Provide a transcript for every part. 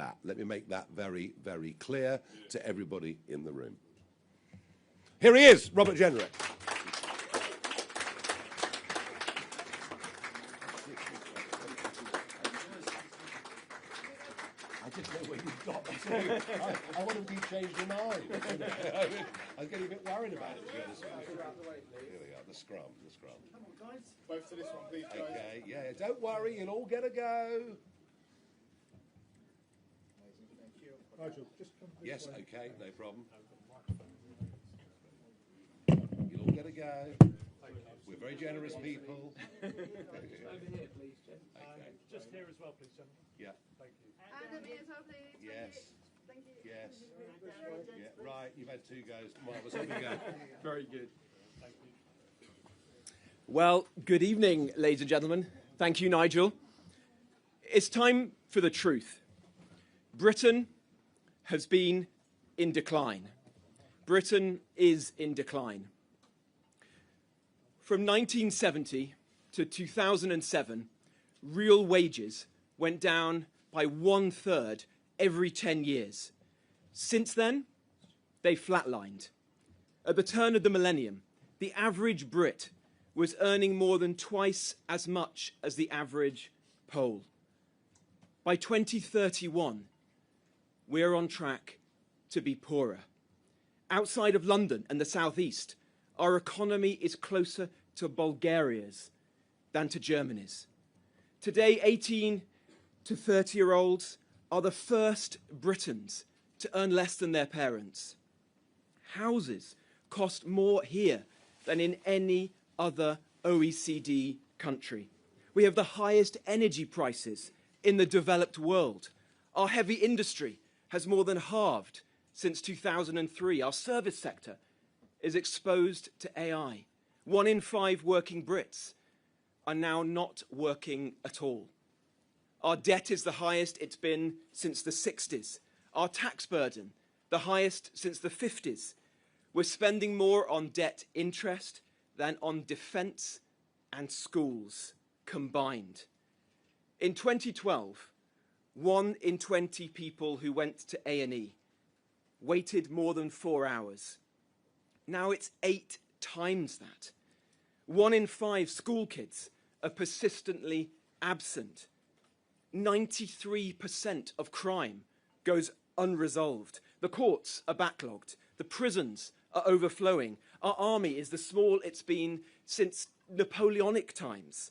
that. Let me make that very, very clear to everybody in the room. Here he is, Robert Jenrick. I just know where you've got to. I want to be changed your mind. I'm getting a bit worried about it, to be honest with you. Here we are, the scrum. Come on, guys. Both to this one, please, guys. Okay, yeah, don't worry, you'll all get a go. Thank you. Nigel, just come this Yes, way. okay, no problem. You'll all get a go. We're very generous people. Over here, please, Jen. Okay. Just here as well, please, gentlemen. Yeah. Thank you. And a bit of please. Yes. Thank you. Yes. Yeah. Right. You've had 2 goes. Marvellous. Here we go. Very good. Thank you. Well, good evening, ladies and gentlemen. Thank you, Nigel. It's time for the truth. Britain has been in decline. Britain is in decline. From 1970 to 2007, real wages went down by 1/3 every 10 years. Since then, they flatlined. At the turn of the millennium, the average Brit was earning more than twice as much as the average Pole. By 2031, we're on track to be poorer. Outside of London and the southeast, our economy is closer to Bulgaria's than to Germany's. Today, 18 to 30-year-olds are the first Britons to earn less than their parents. Houses cost more here than in any other OECD country. We have the highest energy prices in the developed world. Our heavy industry has more than halved since 2003. Our service sector is exposed to AI. 1 in 5 working Brits are now not working at all. Our debt is the highest it's been since the 60s. Our tax burden, the highest since the 50s. We're spending more on debt interest than on defence and schools combined. In 2012, 1 in 20 people who went to A&E waited more than 4 hours. Now it's 8 times that. 1 in 5 school kids are persistently absent. 93% of crime goes unresolved. The courts are backlogged. The prisons are overflowing. Our army is the smallest it's been since Napoleonic times.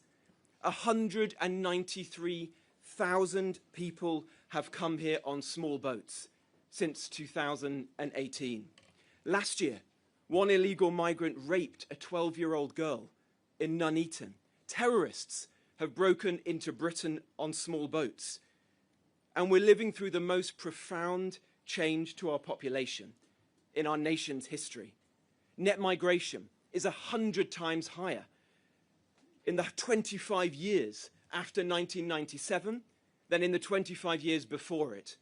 193,000 people have come here on small boats since 2018. Last year, 1 illegal migrant raped a 12-year-old girl in Nuneaton. Terrorists have broken into Britain on small boats. And we're living through the most profound change to our population in our nation's history. Net migration is 100 times higher in the 25 years after 1997 than in the 25 years before it.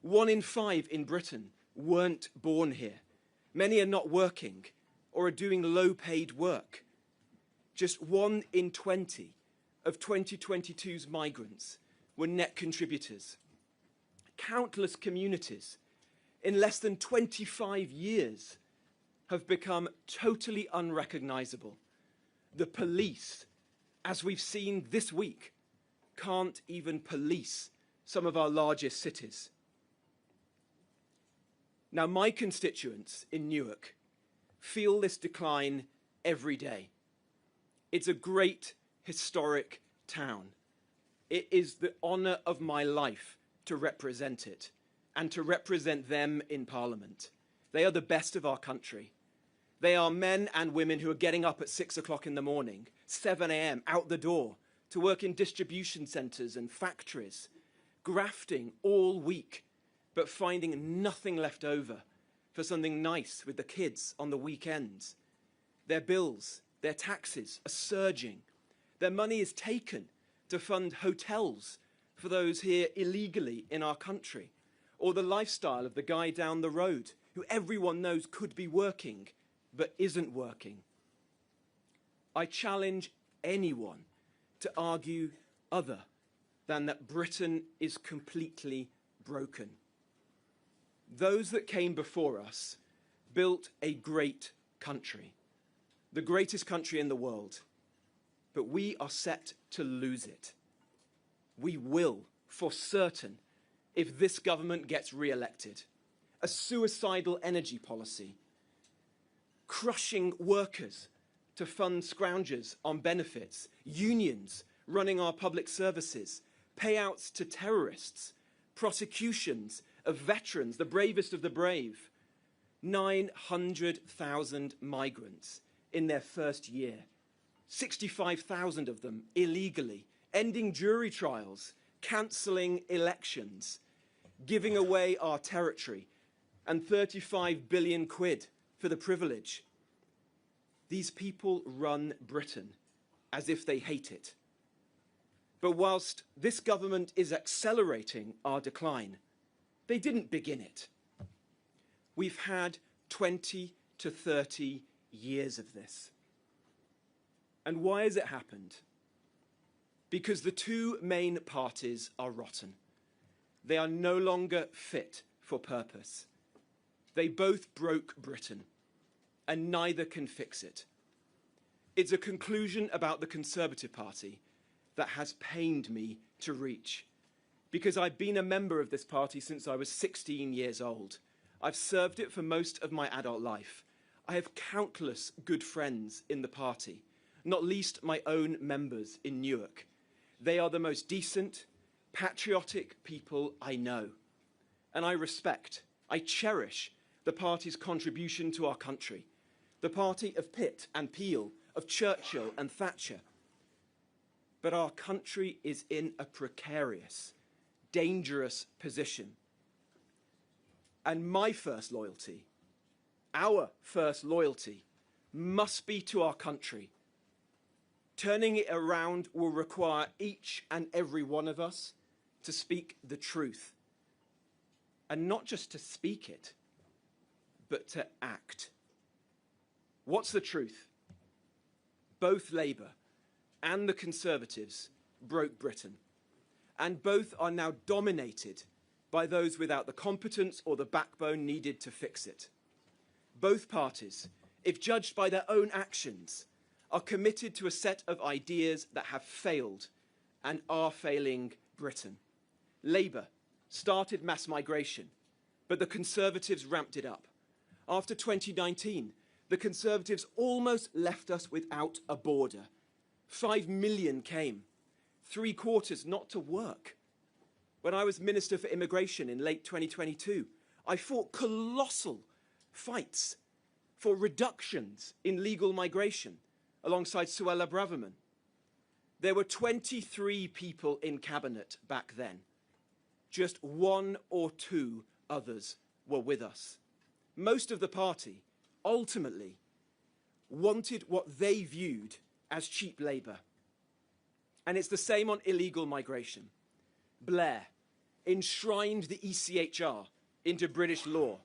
1 in 5 in Britain weren't born here. Many are not working or are doing low-paid work. Just 1 in 20 of 2022's migrants were net contributors. Countless communities in less than 25 years have become totally unrecognisable. The police, as we've seen this week, can't even police some of our largest cities. Now, my constituents in Newark feel this decline every day. It's a great historic town. It is the honour of my life to represent it and to represent them in Parliament. They are the best of our country. They are men and women who are getting up at 6 o'clock in the morning, 7 a.m, out the door, to work in distribution centres and factories, grafting all week, but finding nothing left over for something nice with the kids on the weekends. Their bills, their taxes are surging. Their money is taken to fund hotels for those here illegally in our country, or the lifestyle of the guy down the road who everyone knows could be working but isn't working. I challenge anyone to argue other than that Britain is completely broken. Those that came before us built a great country, the greatest country in the world, but we are set to lose it. We will, for certain, if this government gets re-elected. A suicidal energy policy, crushing workers to fund scroungers on benefits, unions running our public services, payouts to terrorists, prosecutions of veterans, the bravest of the brave. 900,000 migrants in their first year, 65,000 of them illegally, ending jury trials, cancelling elections, giving away our territory, and 35 billion quid for the privilege. These people run Britain as if they hate it. But whilst this government is accelerating our decline, they didn't begin it. We've had 20 to 30 years of this. And why has it happened? Because the two main parties are rotten. They are no longer fit for purpose. They both broke Britain, and neither can fix it. It's a conclusion about the Conservative Party that has pained me to reach, because I've been a member of this party since I was 16 years old. I've served it for most of my adult life. I have countless good friends in the party, not least my own members in Newark. They are the most decent, patriotic people I know. And I respect, I cherish the party's contribution to our country. The party of Pitt and Peel, of Churchill and Thatcher. But our country is in a precarious, dangerous position. And my first loyalty, our first loyalty, must be to our country. Turning it around will require each and every one of us to speak the truth. And not just to speak it, but to act. What's the truth? Both Labour and the Conservatives broke Britain, and both are now dominated by those without the competence or the backbone needed to fix it. Both parties, if judged by their own actions, are committed to a set of ideas that have failed and are failing Britain. Labour started mass migration, but the Conservatives ramped it up. After 2019, the Conservatives almost left us without a border. 5 million came, 3/4 not to work. When I was Minister for Immigration in late 2022, I fought colossal fights for reductions in legal migration alongside Suella Braverman. There were 23 people in cabinet back then. Just 1 or 2 others were with us. Most of the party ultimately wanted what they viewed as cheap labour. And it's the same on illegal migration. Blair enshrined the ECHR into British law.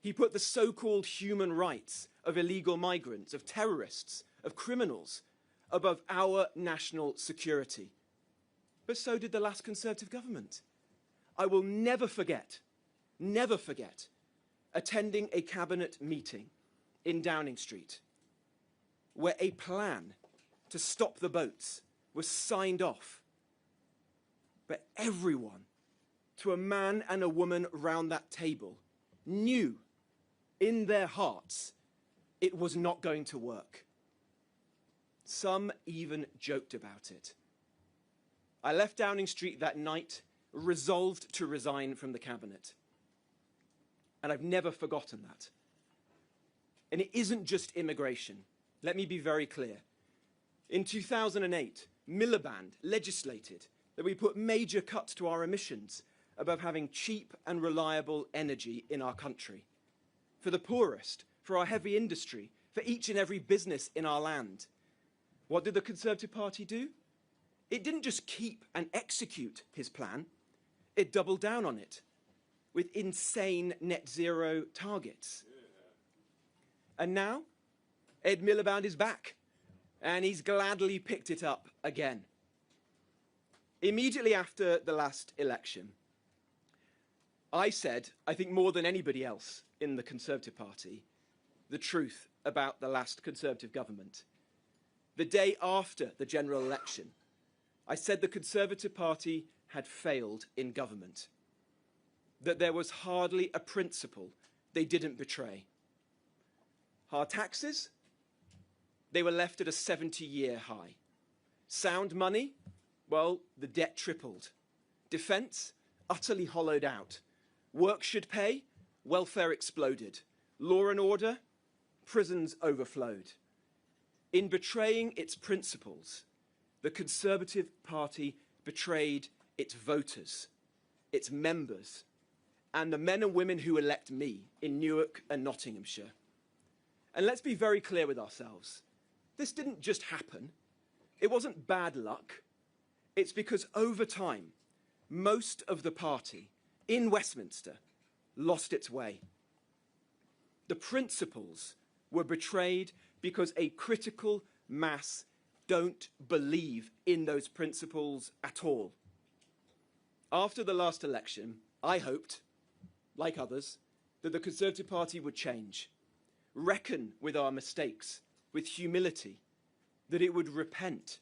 He put the so-called human rights of illegal migrants, of terrorists, of criminals, above our national security. But so did the last Conservative government. I will never forget, attending a cabinet meeting in Downing Street, where a plan to stop the boats was signed off. But everyone, to a man and a woman round that table, knew in their hearts it was not going to work. Some even joked about it. I left Downing Street that night, resolved to resign from the cabinet. And I've never forgotten that. And it isn't just immigration. Let me be very clear. In 2008, Miliband legislated that we put major cuts to our emissions above having cheap and reliable energy in our country. For the poorest, for our heavy industry, for each and every business in our land. What did the Conservative Party do? It didn't just keep and execute his plan, it doubled down on it with insane net zero targets. And now, Ed Miliband is back, and he's gladly picked it up again. Immediately after the last election, I said, I think more than anybody else in the Conservative Party, the truth about the last Conservative government. The day after the general election, I said the Conservative Party had failed in government, that there was hardly a principle they didn't betray. Hard taxes, they were left at a 70-year high. Sound money, well, the debt tripled. Defence, utterly hollowed out. Work should pay, welfare exploded. Law and order, prisons overflowed. In betraying its principles, the Conservative Party betrayed its voters, its members, and the men and women who elect me in Newark and Nottinghamshire. And let's be very clear with ourselves. This didn't just happen. It wasn't bad luck. It's because over time, most of the party in Westminster lost its way. The principles were betrayed because a critical mass don't believe in those principles at all. After the last election, I hoped, like others, that the Conservative Party would change, reckon with our mistakes, with humility, that it would repent.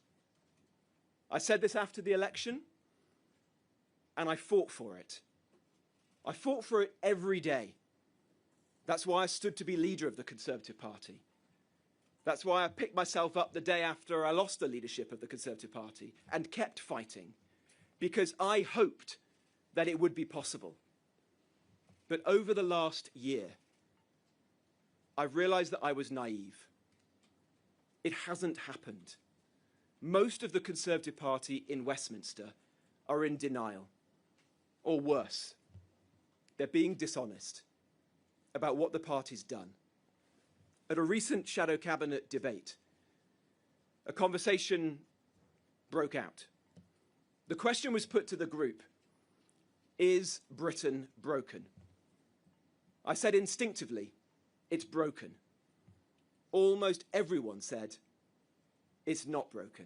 I said this after the election, and I fought for it. I fought for it every day. That's why I stood to be leader of the Conservative Party. That's why I picked myself up the day after I lost the leadership of the Conservative Party and kept fighting, because I hoped that it would be possible. But over the last year, I've realised that I was naive. It hasn't happened. Most of the Conservative Party in Westminster are in denial, or worse, they're being dishonest about what the party's done. At a recent shadow cabinet debate, a conversation broke out. The question was put to the group, is Britain broken? I said instinctively, it's broken. Almost everyone said, it's not broken.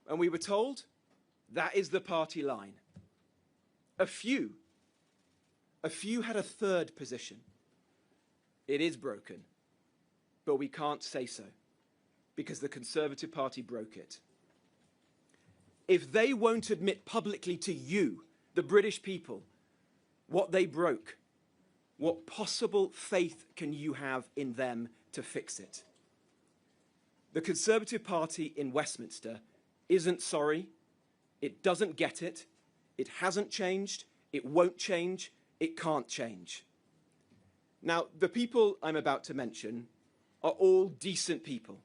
And we were told, that is the party line. A few had a third position. It is broken, but we can't say so, because the Conservative Party broke it. If they won't admit publicly to you, the British people, what they broke, what possible faith can you have in them to fix it? The Conservative Party in Westminster isn't sorry, it doesn't get it, it hasn't changed, it won't change, it can't change. Now, the people I'm about to mention are all decent people.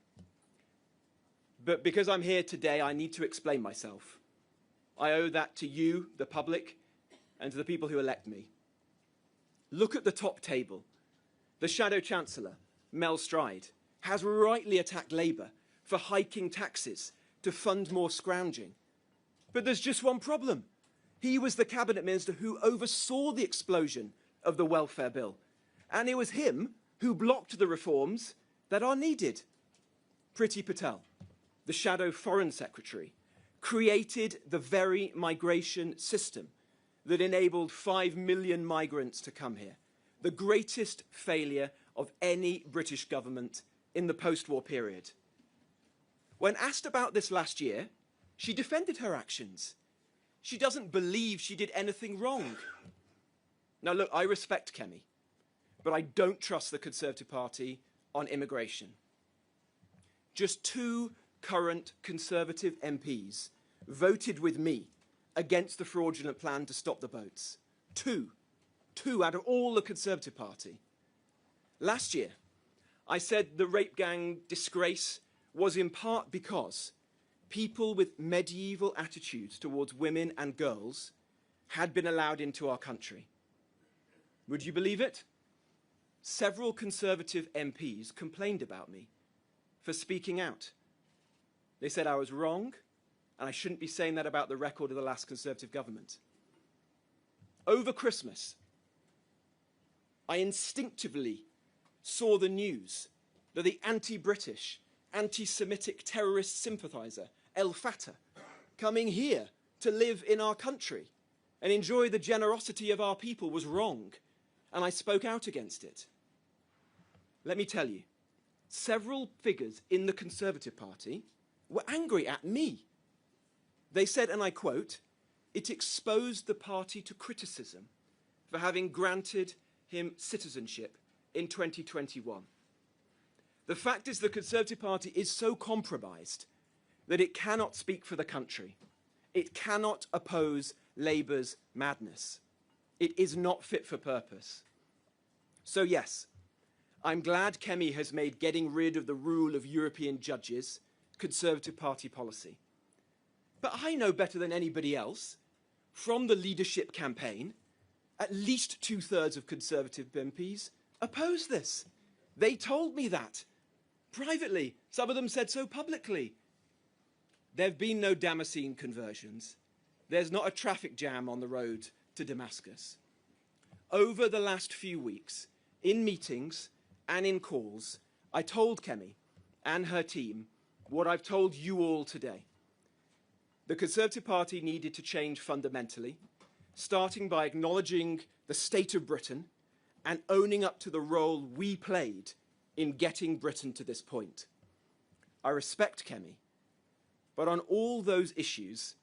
But because I'm here today, I need to explain myself. I owe that to you, the public, and to the people who elect me. Look at the top table. The Shadow Chancellor, Mel Stride, has rightly attacked Labour for hiking taxes to fund more scrounging. But there's just one problem. He was the cabinet minister who oversaw the explosion of the welfare bill. And it was him who blocked the reforms that are needed. Priti Patel, the shadow foreign secretary, created the very migration system that enabled 5 million migrants to come here, the greatest failure of any British government in the post-war period. When asked about this last year, she defended her actions. She doesn't believe she did anything wrong. Now look, I respect Kemi, but I don't trust the Conservative Party on immigration. Just 2 current Conservative MPs voted with me against the fraudulent plan to stop the boats. 2 out of all the Conservative Party. Last year, I said the rape gang disgrace was in part because people with medieval attitudes towards women and girls had been allowed into our country. Would you believe it? Several Conservative MPs complained about me for speaking out. They said I was wrong, and I shouldn't be saying that about the record of the last Conservative government. Over Christmas, I instinctively saw the news that the anti-British, anti-Semitic terrorist sympathiser, El Fatah, coming here to live in our country. and enjoy the generosity of our people was wrong, and I spoke out against it. Let me tell you, several figures in the Conservative Party were angry at me. They said, and I quote, "It exposed the party to criticism for having granted him citizenship in 2021. The fact is the Conservative Party is so compromised that it cannot speak for the country. It cannot oppose Labour's madness. It is not fit for purpose. So yes, I'm glad Kemi has made getting rid of the rule of European judges Conservative Party policy. But I know better than anybody else, from the leadership campaign, at least 2/3 of Conservative MPs oppose this. They told me that privately. Some of them said so publicly. There have been no Damascene conversions. There's not a traffic jam on the road to Damascus. Over the last few weeks, in meetings and in calls, I told Kemi and her team what I've told you all today. The Conservative Party needed to change fundamentally, starting by acknowledging the state of Britain and owning up to the role we played in getting Britain to this point. I respect Kemi, but on all those issues,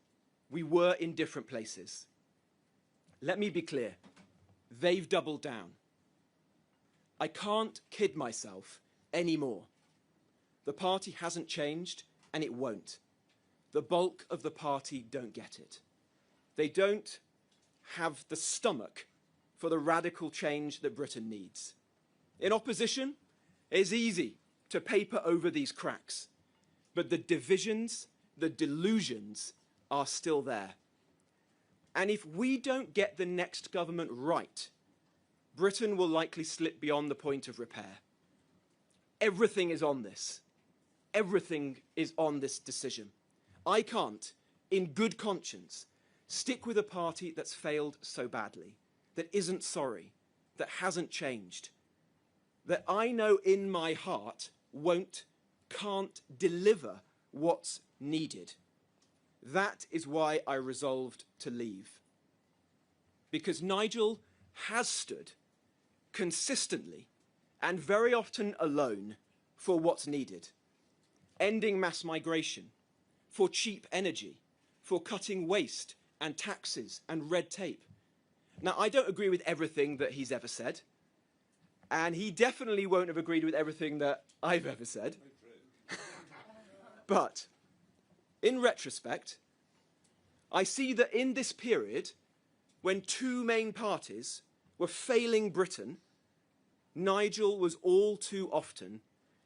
we were in different places. Let me be clear, they've doubled down. I can't kid myself anymore. The party hasn't changed, and it won't. The bulk of the party don't get it. They don't have the stomach for the radical change that Britain needs. In opposition, it's easy to paper over these cracks, but the divisions, the delusions are still there. And if we don't get the next government right, Britain will likely slip beyond the point of repair. Everything is on this. Everything is on this decision. I can't, in good conscience, stick with a party that's failed so badly, that isn't sorry, that hasn't changed, that I know in my heart can't deliver what's needed. That is why I resolved to leave. Because Nigel has stood consistently and very often alone for what's needed. Ending mass migration, for cheap energy, for cutting waste and taxes and red tape. Now, I don't agree with everything that he's ever said, and he definitely won't have agreed with everything that I've ever said. But in retrospect, I see that in this period, when two main parties were failing Britain, Nigel was all too often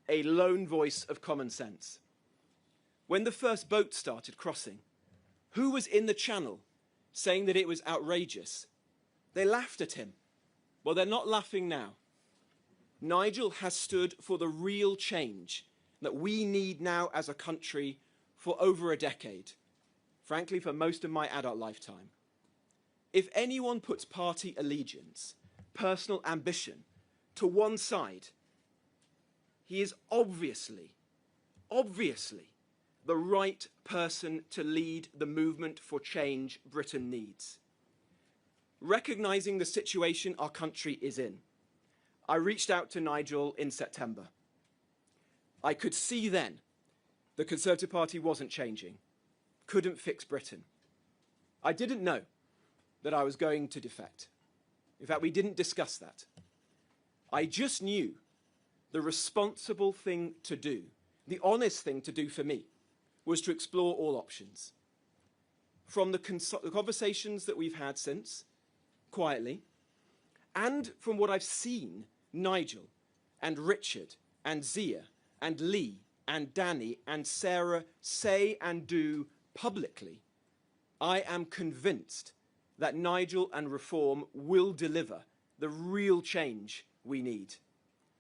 a lone voice of common sense. When the first boat started crossing, who was in the channel saying that it was outrageous? They laughed at him. Well, they're not laughing now. Nigel has stood for the real change that we need now as a country for over a decade, frankly, for most of my adult lifetime. If anyone puts party allegiance, personal ambition to one side, he is obviously the right person to lead the movement for change Britain needs. Recognizing the situation our country is in, I reached out to Nigel in September. I could see then the Conservative Party wasn't changing, couldn't fix Britain. I didn't know that I was going to defect. In fact, we didn't discuss that. I just knew the responsible thing to do, the honest thing to do for me, was to explore all options. From the conversations that we've had since, quietly, and from what I've seen Nigel and Richard and Zia and Lee and Danny and Sarah say and do publicly, I am convinced that Nigel and Reform will deliver the real change we need.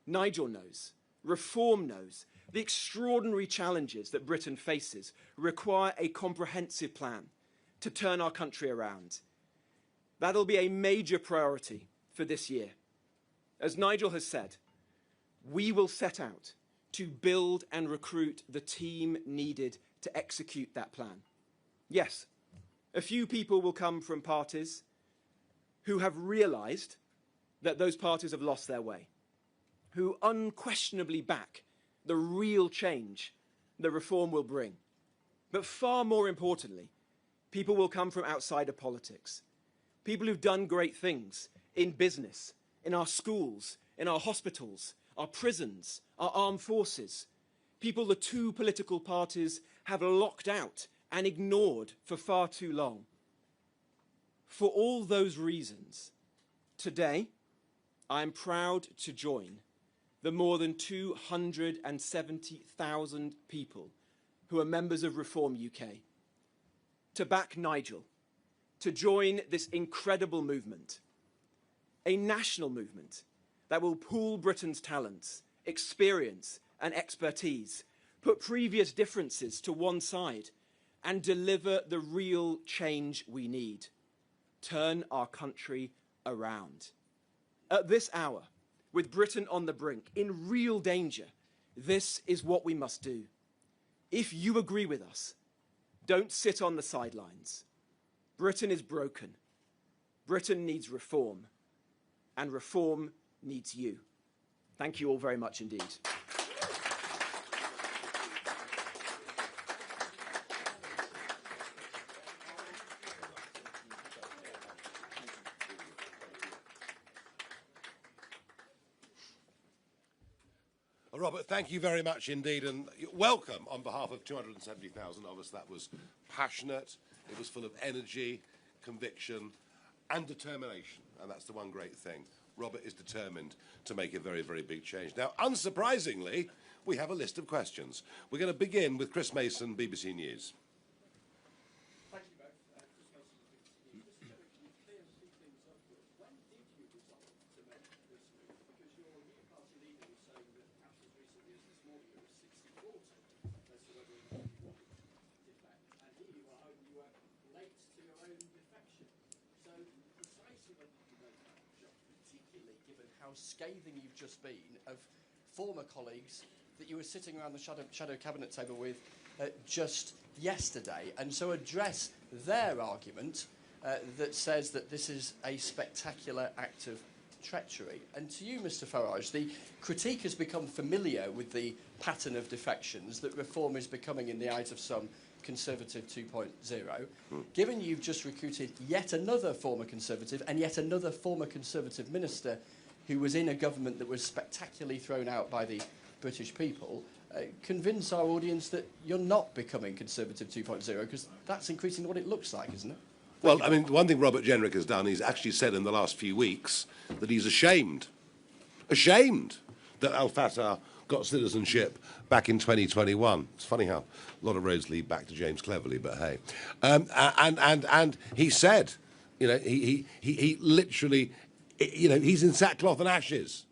Nigel knows, Reform knows, the extraordinary challenges that Britain faces require a comprehensive plan to turn our country around. That'll be a major priority for this year. As Nigel has said, we will set out to build and recruit the team needed to execute that plan. Yes, A few people will come from parties who have realised that those parties have lost their way, who unquestionably back the real change the reform will bring. But far more importantly, people will come from outside of politics, people who've done great things in business, in our schools, in our hospitals, our prisons, our armed forces, people the two political parties have locked out and ignored for far too long. For all those reasons, today I am proud to join the more than 270,000 people who are members of Reform UK, to back Nigel, to join this incredible movement, a national movement that will pool Britain's talents, experience and expertise, put previous differences to one side and deliver the real change we need. Turn our country around. At this hour, with Britain on the brink, in real danger, this is what we must do. If you agree with us, don't sit on the sidelines. Britain is broken. Britain needs reform. And reform needs you. Thank you all very much indeed. Robert, thank you very much indeed, and welcome on behalf of 270,000 of us. That was passionate, it was full of energy, conviction and determination, and that's the one great thing. Robert is determined to make a very, very big change. Now, unsurprisingly, we have a list of questions. We're going to begin with Chris Mason, BBC News. Thank you both. Chris Mason, BBC News. Just so we can clear a few things up, when did you resolve to make this move? Because your new party leader was saying that perhaps as recently as this morning it was 60-40 as to whether or not you wanted to defect. And here you are, you were late to your own defection. So precisely when did you make that jump, particularly given how scathing you've just been of former colleagues that you were sitting around the shadow cabinet table with just yesterday, and so address their argument that says that this is a spectacular act of treachery. And to you, Mr Farage, the critique has become familiar with the pattern of defections that reform is becoming in the eyes of some Conservative 2.0. Given you've just recruited yet another former Conservative and yet another former Conservative minister who was in a government that was spectacularly thrown out by the British people, convince our audience that you're not becoming Conservative 2.0, because that's increasingly what it looks like, isn't it? Well, I mean, one thing Robert Jenrick has done, he's actually said in the last few weeks that he's ashamed that Al-Fatah got citizenship back in 2021. It's funny how a lot of roads lead back to James Cleverly, but hey. And he said, you know, he literally, you know, he's in sackcloth and ashes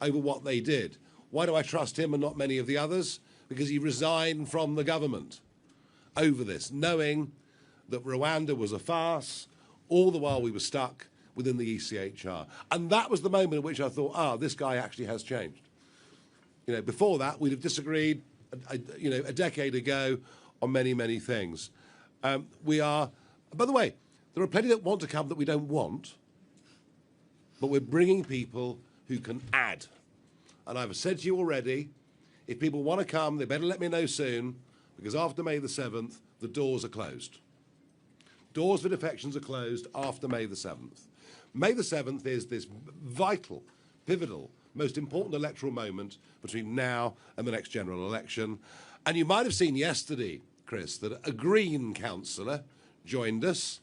over what they did. Why do I trust him and not many of the others? Because he resigned from the government over this, knowing that Rwanda was a farce, all the while we were stuck within the ECHR. And that was the moment at which I thought, this guy actually has changed. You know, before that, we'd have disagreed, you know, a decade ago on many, many things. We are, by the way, there are plenty that want to come that we don't want, but we're bringing people who can add. And I've said to you already, if people want to come, they better let me know soon, because after May the 7th, the doors are closed. Doors for defections are closed after May the 7th. May the 7th is this vital, pivotal, most important electoral moment between now and the next general election. And you might have seen yesterday, Chris, that a Green councillor joined us,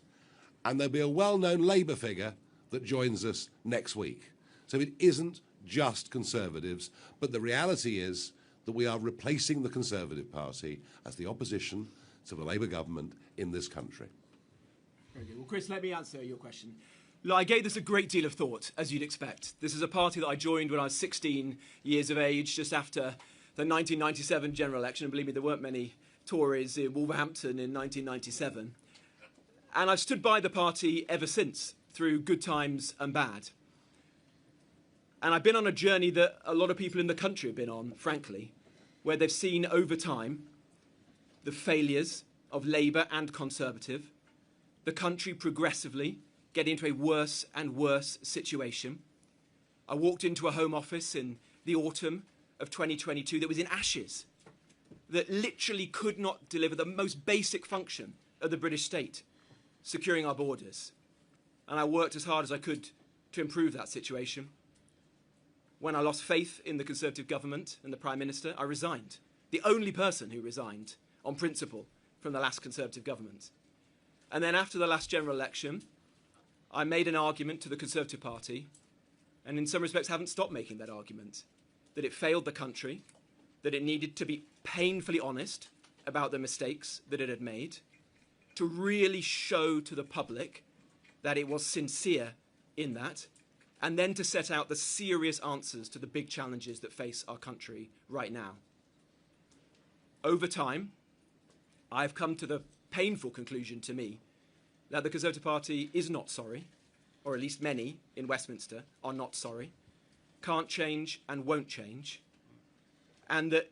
and there'll be a well-known Labour figure that joins us next week. So it isn't just Conservatives, but the reality is that we are replacing the Conservative Party as the opposition to the Labour government in this country. Very good. Well, Chris, let me answer your question. Look, I gave this a great deal of thought, as you'd expect. This is a party that I joined when I was 16 years of age, just after the 1997 general election. And believe me, there weren't many Tories in Wolverhampton in 1997. And I've stood by the party ever since, through good times and bad. And I've been on a journey that a lot of people in the country have been on, frankly, where they've seen over time the failures of Labour and Conservative, the country progressively getting into a worse and worse situation. I walked into a Home Office in the autumn of 2022 that was in ashes, that literally could not deliver the most basic function of the British state, securing our borders. And I worked as hard as I could to improve that situation. When I lost faith in the Conservative government and the Prime Minister, I resigned. The only person who resigned on principle from the last Conservative government. And then after the last general election, I made an argument to the Conservative Party, and in some respects haven't stopped making that argument, that it failed the country, that it needed to be painfully honest about the mistakes that it had made, to really show to the public that it was sincere in that, and then to set out the serious answers to the big challenges that face our country right now. Over time, I've come to the painful conclusion to me that the Conservative Party is not sorry, or at least many in Westminster are not sorry, can't change and won't change, and that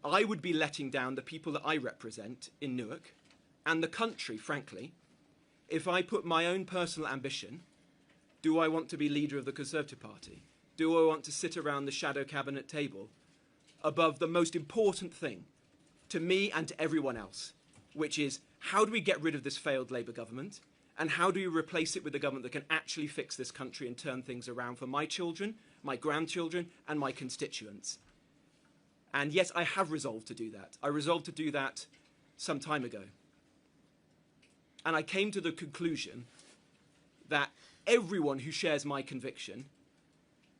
I would be letting down the people that I represent in Newark and the country, frankly, if I put my own personal ambition. Do I want to be leader of the Conservative Party? Do I want to sit around the shadow cabinet table above the most important thing to me and to everyone else, which is how do we get rid of this failed Labour government, and how do we replace it with a government that can actually fix this country and turn things around for my children, my grandchildren, and my constituents? And yes, I have resolved to do that. I resolved to do that some time ago. And I came to the conclusion that everyone who shares my conviction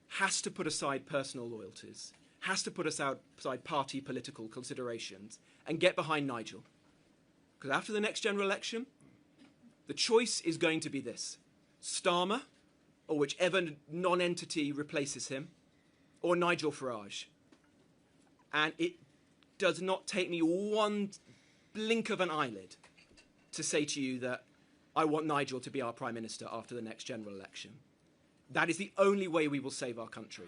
has to put aside personal loyalties, has to put aside party political considerations, and get behind Nigel. Because after the next general election, the choice is going to be this: Starmer, or whichever non-entity replaces him, or Nigel Farage. And it does not take me one blink of an eyelid to say to you that I want Nigel to be our Prime Minister after the next general election. That is the only way we will save our country.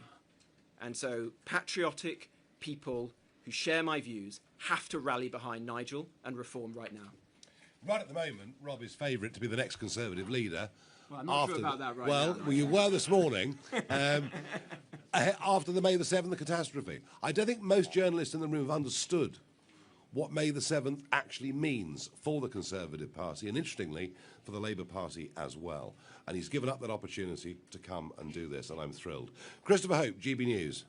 And so patriotic people who share my views have to rally behind Nigel and reform right now. Right at the moment, Rob is favourite to be the next Conservative leader. Well, I'm not sure about that right now. Well, you were this morning, after the May the 7th catastrophe. I don't think most journalists in the room have understood what May the 7th actually means for the Conservative Party, and interestingly, for the Labour Party as well. And he's given up that opportunity to come and do this, and I'm thrilled. Christopher Hope, GB News.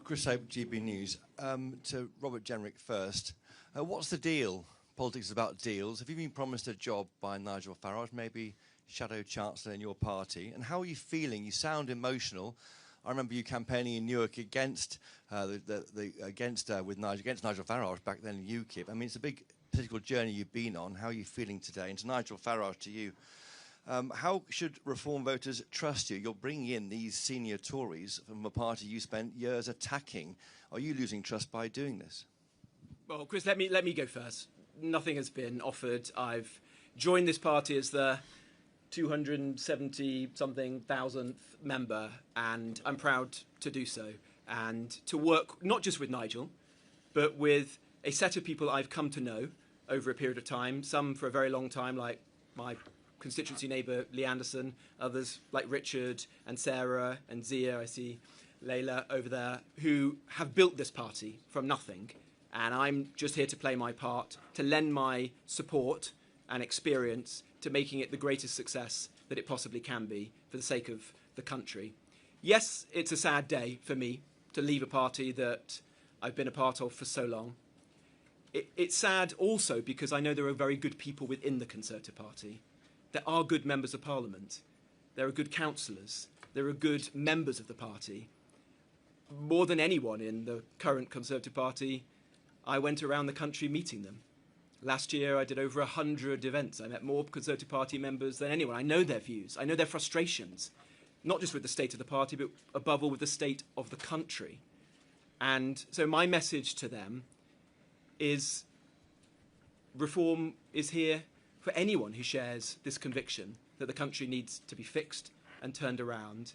Chris Hope, GB News. To Robert Jenrick first. What's the deal? Politics is about deals. Have you been promised a job by Nigel Farage, maybe Shadow Chancellor in your party? And how are you feeling? You sound emotional. I remember you campaigning in Newark against against Nigel Farage back then in UKIP. I mean, it's a big political journey you've been on. How are you feeling today? And to Nigel Farage, to you, how should Reform voters trust you? You're bringing in these senior Tories from a party you spent years attacking. Are you losing trust by doing this? Well, Chris, let me go first. Nothing has been offered. I've joined this party as the 270-something thousandth member, and I'm proud to do so. And to work not just with Nigel, but with a set of people I've come to know over a period of time, some for a very long time, like my constituency neighbour Lee Anderson, others like Richard and Sarah and Zia, I see Layla over there, who have built this party from nothing. And I'm just here to play my part, to lend my support and experience to making it the greatest success that it possibly can be for the sake of the country. Yes, it's a sad day for me to leave a party that I've been a part of for so long. It's sad also because I know there are very good people within the Conservative Party. There are good members of Parliament. There are good councillors. There are good members of the party. More than anyone in the current Conservative Party, I went around the country meeting them. Last year, I did over 100 events. I met more Conservative Party members than anyone. I know their views. I know their frustrations, not just with the state of the party, but above all with the state of the country. And so my message to them is Reform is here for anyone who shares this conviction that the country needs to be fixed and turned around.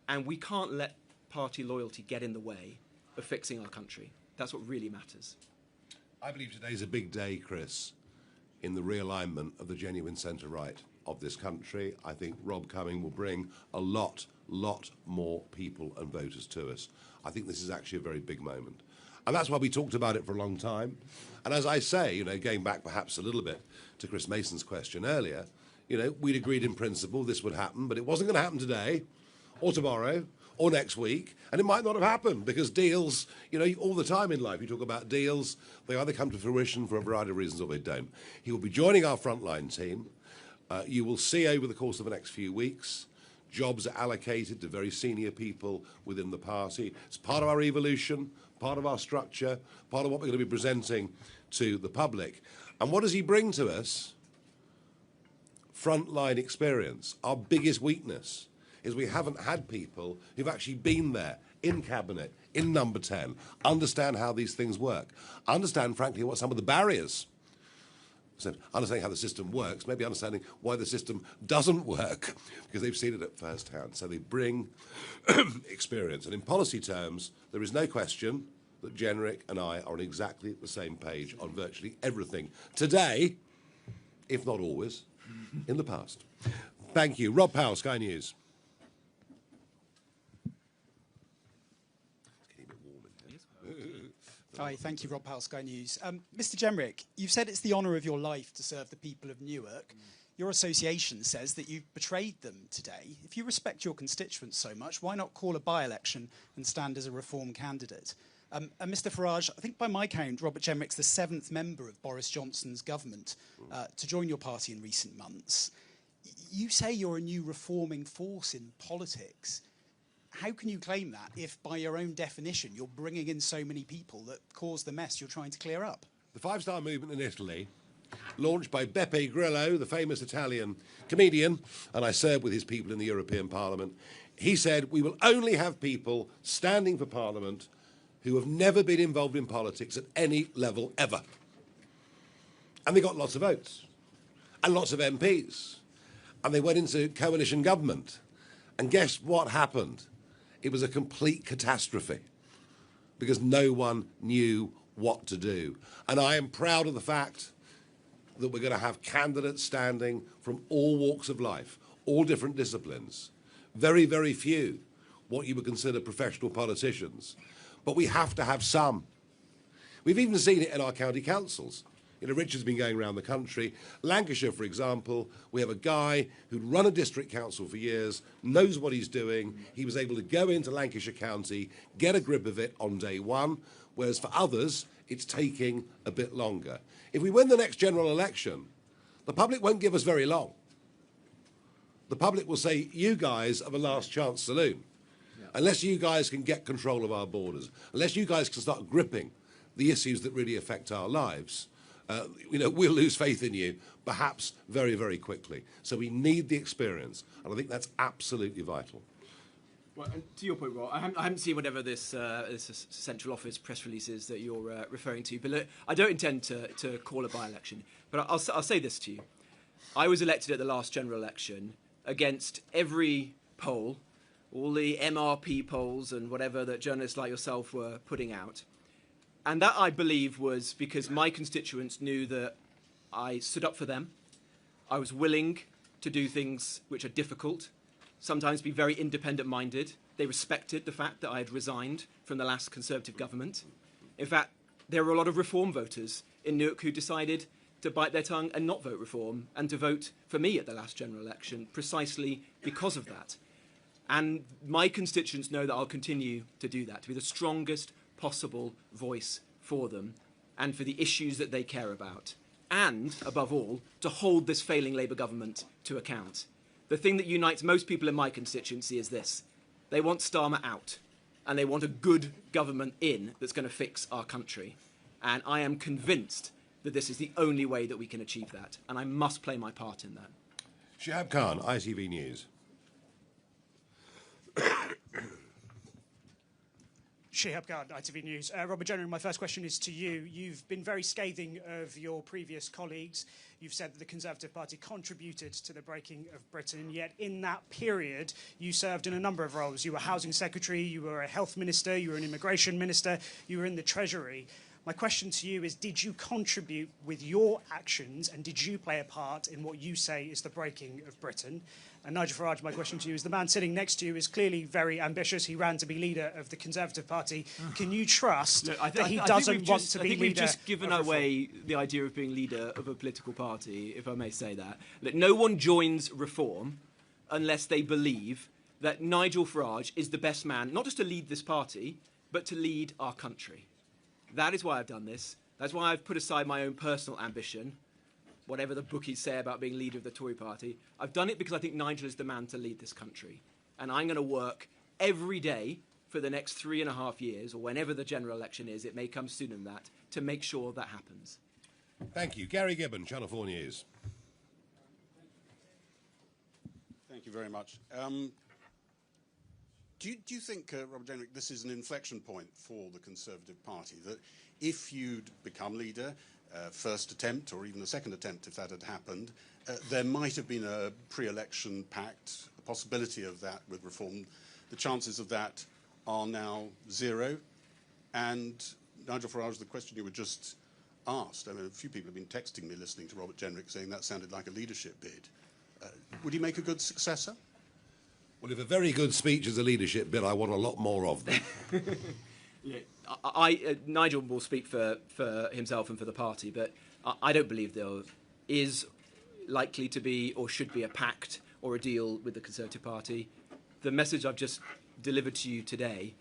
And we can't let party loyalty get in the way of fixing our country. That's what really matters. I believe today's a big day, Chris. in the realignment of the genuine centre-right of this country. I think Rob Cumming will bring a lot more people and voters to us. I think this is actually a very big moment. And that's why we talked about it for a long time. And as I say, you know, going back perhaps a little bit to Chris Mason's question earlier, you know, we'd agreed in principle this would happen, but it wasn't going to happen today or tomorrow or next week, and it might not have happened because deals, you know, all the time in life you talk about deals, they either come to fruition for a variety of reasons or they don't. He will be joining our frontline team. You will see over the course of the next few weeks, jobs are allocated to very senior people within the party. It's part of our evolution, part of our structure, part of what we're going to be presenting to the public. And what does he bring to us? Frontline experience. Our biggest weakness is we haven't had people who've actually been there, in cabinet, in number 10, understand how these things work, understand, frankly, what some of the barriers. So understanding how the system works, maybe understanding why the system doesn't work, because they've seen it at first hand. So they bring experience. And in policy terms, there is no question that Generic and I are on exactly the same page on virtually everything today, if not always, in the past. Thank you. Rob Powell, Sky News. Hi, thank you, Rob Powell, Sky News. Mr. Jenrick, you've said it's the honour of your life to serve the people of Newark. Your association says that you've betrayed them today. If you respect your constituents so much, why not call a by-election and stand as a Reform candidate? And Mr. Farage, I think by my count, Robert Jenrick's the 7th member of Boris Johnson's government to join your party in recent months. You say you're a new reforming force in politics. How can you claim that if, by your own definition, you're bringing in so many people that cause the mess you're trying to clear up? The Five-Star Movement in Italy, launched by Beppe Grillo, the famous Italian comedian, and I served with his people in the European Parliament, he said, we will only have people standing for Parliament who have never been involved in politics at any level ever. And they got lots of votes, and lots of MPs, and they went into coalition government. And guess what happened? It was a complete catastrophe because no one knew what to do. And I am proud of the fact that we're going to have candidates standing from all walks of life, all different disciplines. Very, very few what you would consider professional politicians. But we have to have some. We've even seen it in our county councils. You know, Richard's been going around the country. Lancashire, for example, we have a guy who'd run a district council for years, knows what he's doing. He was able to go into Lancashire County, get a grip of it on day one, whereas for others, it's taking a bit longer. If we win the next general election, the public won't give us very long. The public will say, you guys are the last chance saloon. Yeah. Unless you guys can get control of our borders, unless you guys can start gripping the issues that really affect our lives, you know, we'll lose faith in you, perhaps very, very quickly. So we need the experience, and I think that's absolutely vital. Well, and to your point, Rob, I haven't seen whatever this central office press release is that you're referring to, but look, I don't intend to call a by-election. But I'll say this to you. I was elected at the last general election against every poll, all the MRP polls and whatever that journalists like yourself were putting out. And that, I believe, was because my constituents knew that I stood up for them. I was willing to do things which are difficult, sometimes be very independent-minded. They respected the fact that I had resigned from the last Conservative government. In fact, there were a lot of Reform voters in Newark who decided to bite their tongue and not vote Reform and to vote for me at the last general election precisely because of that. And my constituents know that I'll continue to do that, to be the strongest possible voice for them and for the issues that they care about. And, above all, to hold this failing Labour government to account. The thing that unites most people in my constituency is this. They want Starmer out, and they want a good government in that's going to fix our country. And I am convinced that this is the only way that we can achieve that, and I must play my part in that. Shihab Khan, ITV News. Shihab Khan, ITV News. Robert Jenrick, my first question is to you. You've been very scathing of your previous colleagues. You've said that the Conservative Party contributed to the breaking of Britain, yet in that period you served in a number of roles. You were Housing Secretary, you were a Health Minister, you were an Immigration Minister, you were in the Treasury. My question to you is, did you contribute with your actions and did you play a part in what you say is the breaking of Britain? And Nigel Farage, my question to you is, the man sitting next to you is clearly very ambitious. He ran to be leader of the Conservative Party. Can you trust that he doesn't want to be leader? I think we've just given away the idea of being leader of a political party, if I may say that. Look, no one joins Reform unless they believe that Nigel Farage is the best man, not just to lead this party, but to lead our country. That is why I've done this. That's why I've put aside my own personal ambition, whatever the bookies say about being leader of the Tory party. I've done it because I think Nigel is the man to lead this country. And I'm going to work every day for the next 3.5 years, or whenever the general election is, it may come sooner than that, to make sure that happens. Thank you. Gary Gibbon, Channel 4 News. Thank you very much. Do you think, Robert Jenrick, this is an inflection point for the Conservative Party, that if you'd become leader, first attempt or even a second attempt if that had happened, there might have been a pre-election pact, a possibility of that with Reform. The chances of that are now zero. And Nigel Farage, the question you were just asked, I mean, a few people have been texting me listening to Robert Jenrick saying that sounded like a leadership bid. Would he make a good successor? Well, if a very good speech is a leadership bid, I want a lot more of them. Yeah, Nigel will speak for himself and for the party, but I don't believe there is likely to be or should be a pact or a deal with the Conservative Party. The message I've just delivered to you today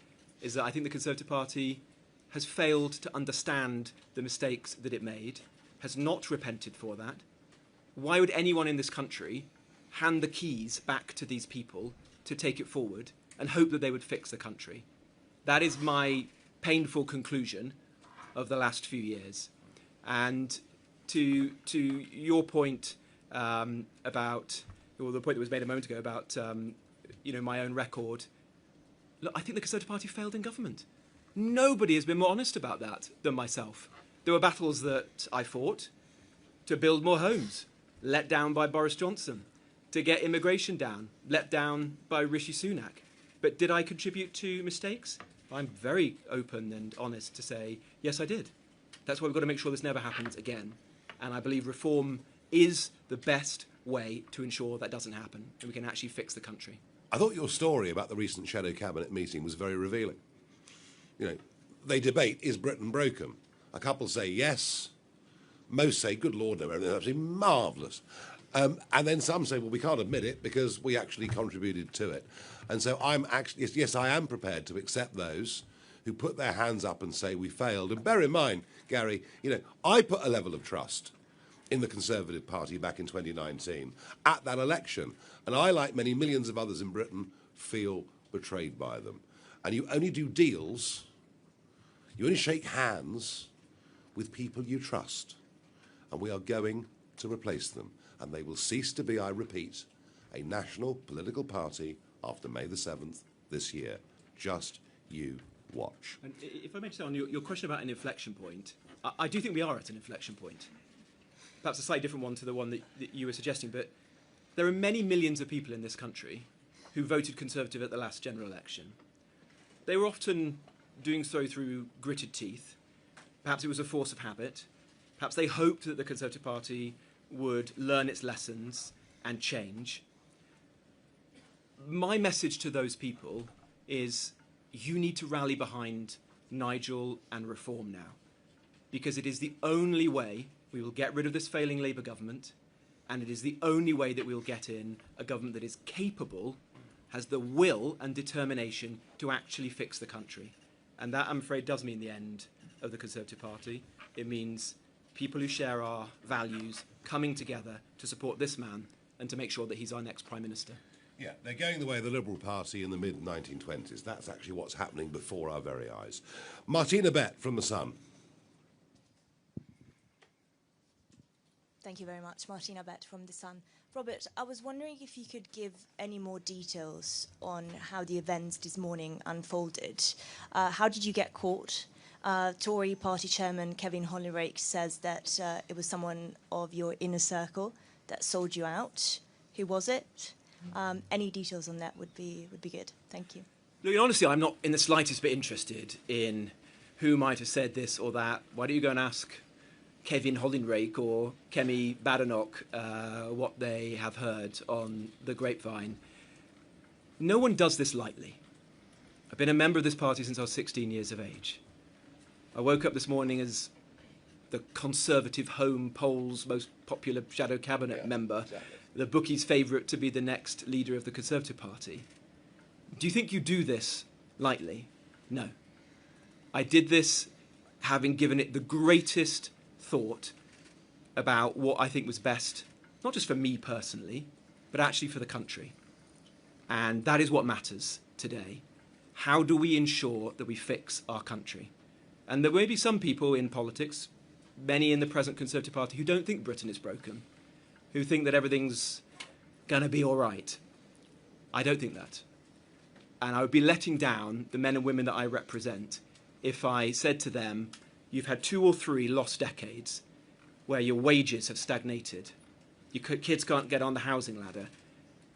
is that I think the Conservative Party has failed to understand the mistakes that it made, has not repented for that. Why would anyone in this country hand the keys back to these people to take it forward and hope that they would fix the country? That is my painful conclusion of the last few years. And to your point about, or the point that was made a moment ago about my own record, look, I think the Conservative Party failed in government. Nobody has been more honest about that than myself. There were battles that I fought to build more homes, let down by Boris Johnson, to get immigration down, let down by Rishi Sunak. But did I contribute to mistakes? I'm very open and honest to say, yes, I did. That's why we've got to make sure this never happens again. And I believe Reform is the best way to ensure that doesn't happen and we can actually fix the country. I thought your story about the recent shadow cabinet meeting was very revealing. You know, they debate, is Britain broken? A couple say yes. Most say, good Lord, no, everything's absolutely marvellous. And then some say, well, we can't admit it because we actually contributed to it. And so I'm actually, yes, I am prepared to accept those who put their hands up and say we failed. And bear in mind, Gary, I put a level of trust in the Conservative Party back in 2019 at that election. And I, like many millions of others in Britain, feel betrayed by them. And you only do deals, you only shake hands with people you trust. And we are going to replace them. And they will cease to be, I repeat, a national political party after May the 7th this year. Just you watch. And if I may just say on your question about an inflection point, I do think we are at an inflection point. Perhaps a slightly different one to the one that you were suggesting, but there are many millions of people in this country who voted Conservative at the last general election. They were often doing so through gritted teeth. Perhaps it was a force of habit. Perhaps they hoped that the Conservative Party would learn its lessons and change. My message to those people is you need to rally behind Nigel and Reform now, because it is the only way we will get rid of this failing Labour government, and it is the only way that we will get in a government that is capable, has the will and determination to actually fix the country. And that, I'm afraid, does mean the end of the Conservative Party. It means people who share our values coming together to support this man and to make sure that he's our next Prime Minister. Yeah, they're going the way of the Liberal Party in the mid-1920s. That's actually what's happening before our very eyes. Martina Bett from The Sun. Thank you very much. Martina Bett from The Sun. Robert, I was wondering if you could give any more details on how the events this morning unfolded. How did you get caught? Tory party chairman Kevin Hollinrake says that it was someone of your inner circle that sold you out. Who was it? Any details on that would be good. Thank you. Look, honestly, I'm not in the slightest bit interested in who might have said this or that. Why don't you go and ask Kevin Hollinrake or Kemi Badenoch what they have heard on the grapevine. No one does this lightly. I've been a member of this party since I was 16 years of age. I woke up this morning as the Conservative Home Poll's most popular shadow cabinet member, exactly. The bookie's favourite to be the next leader of the Conservative Party. Do you think you do this lightly? No. I did this having given it the greatest thought about what I think was best, not just for me personally, but actually for the country. And that is what matters today. How do we ensure that we fix our country? And there may be some people in politics, many in the present Conservative Party, who don't think Britain is broken, who think that everything's going to be all right. I don't think that. And I would be letting down the men and women that I represent if I said to them, you've had 2 or 3 lost decades where your wages have stagnated, your kids can't get on the housing ladder,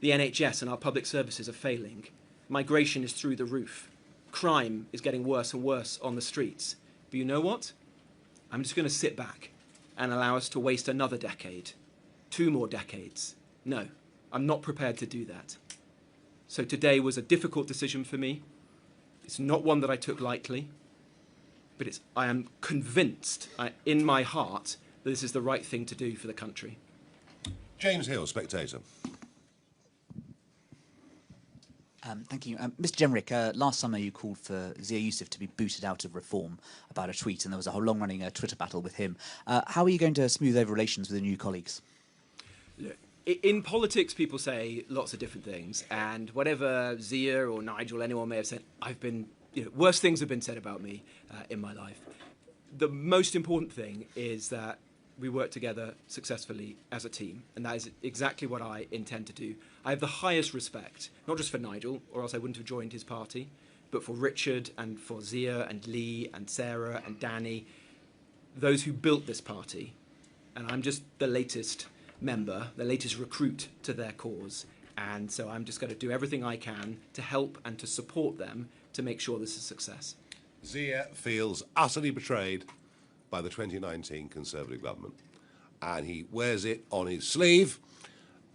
the NHS and our public services are failing, migration is through the roof, crime is getting worse and worse on the streets. But you know what? I'm just going to sit back and allow us to waste another decade, 2 more decades. No, I'm not prepared to do that. So today was a difficult decision for me. It's not one that I took lightly, but I am convinced in my heart that this is the right thing to do for the country. James Hill, Spectator. Thank you. Mr. Jenrick, last summer you called for Zia Youssef to be booted out of Reform about a tweet, and there was a whole long-running Twitter battle with him. How are you going to smooth over relations with the new colleagues? Look, in politics, people say lots of different things, and whatever Zia or Nigel, anyone may have said, worse things have been said about me in my life. The most important thing is that we work together successfully as a team, and that is exactly what I intend to do. I have the highest respect, not just for Nigel, or else I wouldn't have joined his party, but for Richard and for Zia and Lee and Sarah and Danny, those who built this party. And I'm just the latest member, the latest recruit to their cause. And so I'm just going to do everything I can to help and to support them to make sure this is a success. Zia feels utterly betrayed by the 2019 Conservative government, and he wears it on his sleeve,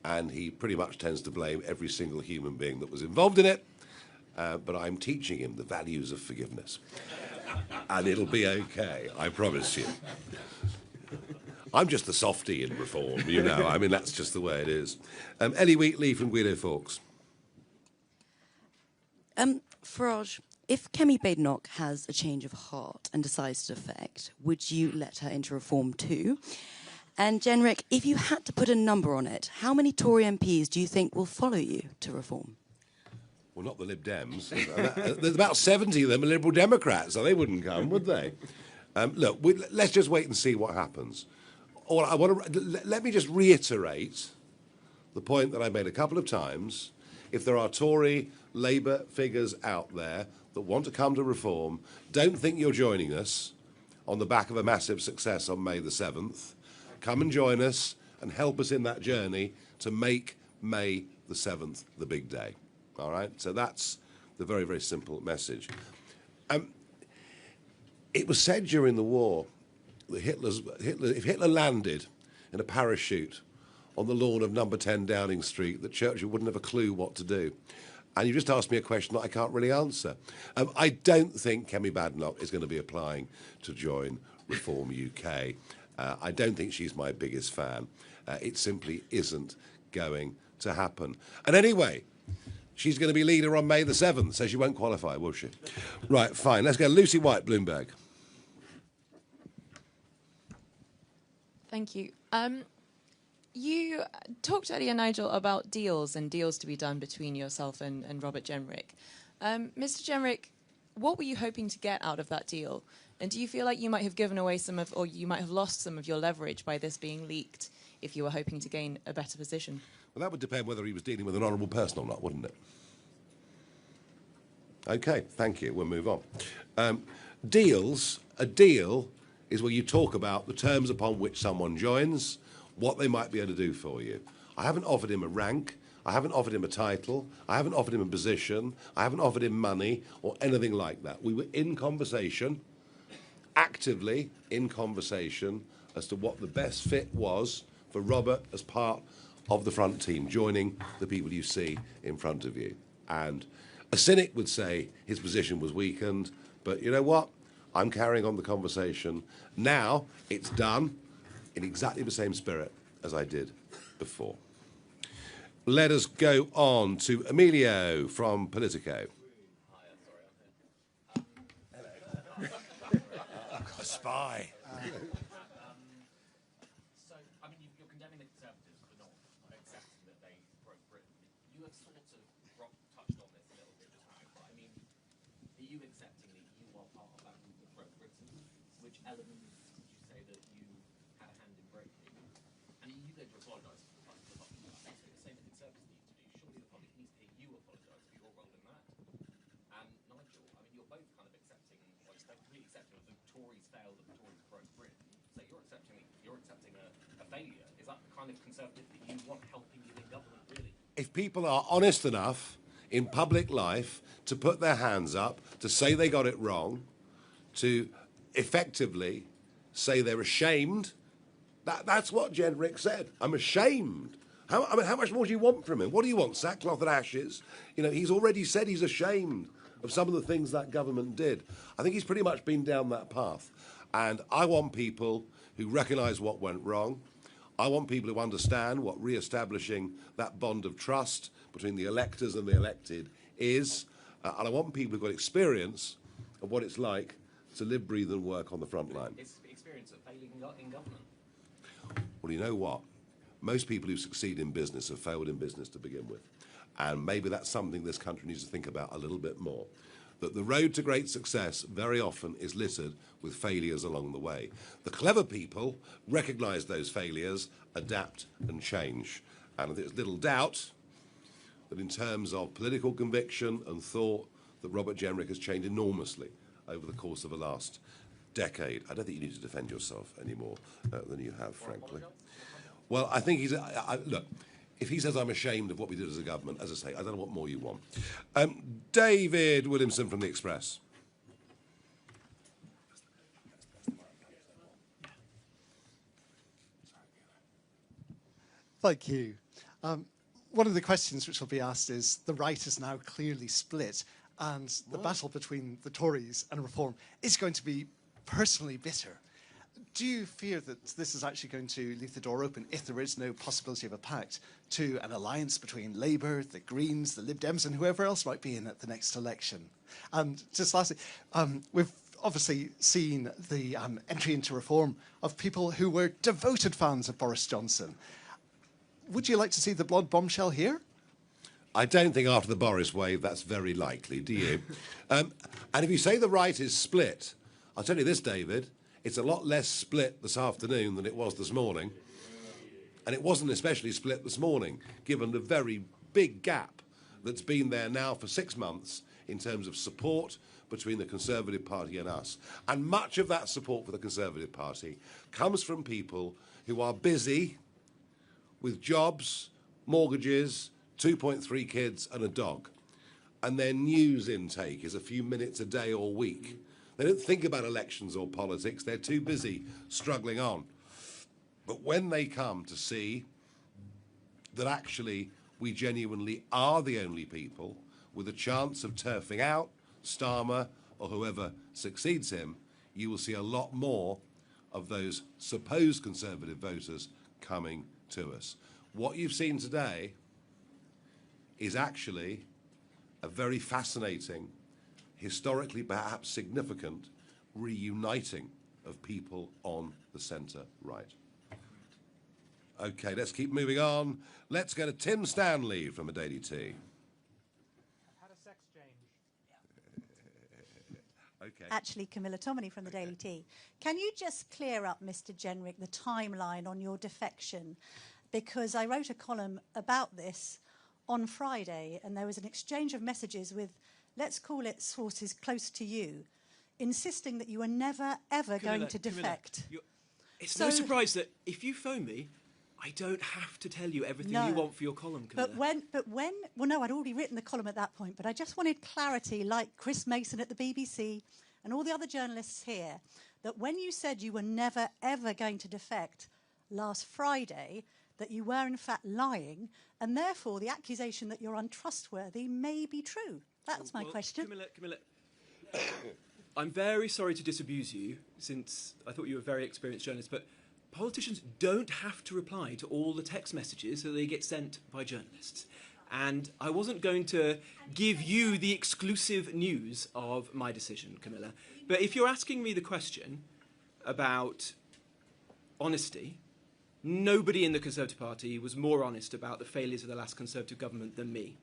and he pretty much tends to blame every single human being that was involved in it, but I'm teaching him the values of forgiveness, and it'll be okay, I promise you. I'm just the softie in Reform, you know, I mean, that's just the way it is. Ellie Wheatley from Guido Fawkes. Farage, if Kemi Badenoch has a change of heart and decides to defect, would you let her into Reform too? And Jenrick, if you had to put a number on it, how many Tory MPs do you think will follow you to Reform? Well, not the Lib Dems. There's about 70 of them are Liberal Democrats, so they wouldn't come, would they? Look, let's just wait and see what happens. Let me just reiterate the point that I made a couple of times. If there are Tory, Labour figures out there that want to come to Reform, don't think you're joining us on the back of a massive success on May the 7th. Come and join us and help us in that journey to make May the 7th the big day. All right? So that's the very, very simple message. It was said during the war that if Hitler landed in a parachute on the lawn of number 10 Downing Street, that Churchill wouldn't have a clue what to do. And you just asked me a question that I can't really answer. I don't think Kemi Badenoch is going to be applying to join Reform UK. I don't think she's my biggest fan. It simply isn't going to happen. And anyway, she's going to be leader on May the 7th, so she won't qualify, will she? Right, fine. Let's go. Lucy White, Bloomberg. Thank you. You talked earlier, Nigel, about deals and deals to be done between yourself and Robert Jenrick. Mr. Jenrick, what were you hoping to get out of that deal? And do you feel like you might have given away or you might have lost some of your leverage by this being leaked if you were hoping to gain a better position? Well, that would depend whether he was dealing with an honourable person or not, wouldn't it? OK, thank you. We'll move on. Deals. A deal is where you talk about the terms upon which someone joins, what they might be able to do for you. I haven't offered him a rank, I haven't offered him a title, I haven't offered him a position, I haven't offered him money or anything like that. We were in conversation actively in conversation as to what the best fit was for Robert as part of the front team, joining the people you see in front of you. And a cynic would say his position was weakened, but you know what? I'm carrying on the conversation. Now it's done in exactly the same spirit as I did before. Let us go on to Emilio from Politico. A spy. So, I mean, you're condemning the Conservatives for not accepting that they broke Britain. You have sort of touched on this a little bit just now, but I mean, are you accepting that you are part of that group that broke Britain? Which elements would you say that you had a hand in breaking? And are you going to apologise for the public? That's the same the Conservatives need to do. Surely the public needs to hear you apologise for your role in that. And Nigel, I mean, you're both kind of accepting, well, you're completely accepting that the Tories failed and the Tories broke Britain. So you're accepting a failure. Is that the kind of Conservative that you want helping you in government, really? If people are honest enough in public life to put their hands up, to say they got it wrong, to effectively say they're ashamed, that's what Jenrick said. I'm ashamed. How much more do you want from him? What do you want, sackcloth and ashes? You know, he's already said he's ashamed of some of the things that government did. I think he's pretty much been down that path. And I want people who recognise what went wrong. I want people who understand what re-establishing that bond of trust between the electors and the elected is. And I want people who've got experience of what it's like to live, breathe and work on the front line. It's the experience of failing in government. Well, you know what? Most people who succeed in business have failed in business to begin with. And maybe that's something this country needs to think about a little bit more. That the road to great success very often is littered with failures along the way. The clever people recognise those failures, adapt and change. And there's little doubt that in terms of political conviction and thought, that Robert Jenrick has changed enormously over the course of the last decade. I don't think you need to defend yourself any more than you have, frankly. Well, I think he's... look, if he says I'm ashamed of what we did as a government, as I say, I don't know what more you want. David Williamson from The Express. Thank you. One of the questions which will be asked is, the right is now clearly split, and the battle between the Tories and Reform is going to be personally bitter. Do you fear that this is actually going to leave the door open, if there is no possibility of a pact, to an alliance between Labour, the Greens, the Lib Dems and whoever else might be in at the next election? And just lastly, we've obviously seen the entry into Reform of people who were devoted fans of Boris Johnson. Would you like to see the blood bombshell here? I don't think after the Boris wave that's very likely, do you? And if you say the right is split, I'll tell you this, David, it's a lot less split this afternoon than it was this morning. And it wasn't especially split this morning, given the very big gap that's been there now for 6 months in terms of support between the Conservative Party and us. And much of that support for the Conservative Party comes from people who are busy with jobs, mortgages, 2.3 kids and a dog. And their news intake is a few minutes a day or week. They don't think about elections or politics. They're too busy struggling on. But when they come to see that actually we genuinely are the only people with a chance of turfing out Starmer or whoever succeeds him, you will see a lot more of those supposed Conservative voters coming to us. What you've seen today is actually a very fascinating, historically perhaps significant, reuniting of people on the centre-right. OK, let's keep moving on. Let's go to Tim Stanley from the Daily Tea. I've had a sex change. OK. Actually, Camilla Tominey from the Daily Tea. Can you just clear up, Mr. Jenrick, the timeline on your defection? Because I wrote a column about this on Friday, and there was an exchange of messages with, let's call it sources close to you, insisting that you were never, ever going to defect. It's no surprise that if you phone me, I don't have to tell you everything you want for your column, Camilla. Well, no, I'd already written the column at that point, but I just wanted clarity, like Chris Mason at the BBC and all the other journalists here, that when you said you were never, ever going to defect last Friday, that you were in fact lying, and therefore the accusation that you're untrustworthy may be true? That's my question. Camilla, I'm very sorry to disabuse you, since I thought you were a very experienced journalist, but politicians don't have to reply to all the text messages that they get sent by journalists. And I wasn't going to give you the exclusive news of my decision, Camilla. But if you're asking me the question about honesty, nobody in the Conservative Party was more honest about the failures of the last Conservative government than me.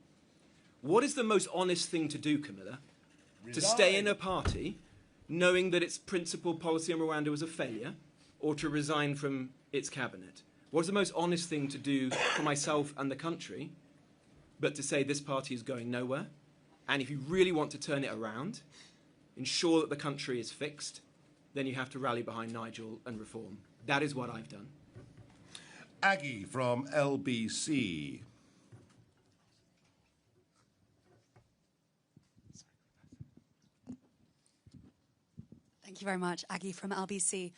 What is the most honest thing to do, Camilla? To stay in a party knowing that its principal policy on Rwanda was a failure, or to resign from its cabinet? What's the most honest thing to do for myself and the country but to say this party is going nowhere? And if you really want to turn it around, ensure that the country is fixed, then you have to rally behind Nigel and reform. That is what I've done. Aggie from LBC. Thank you very much, Aggie from LBC.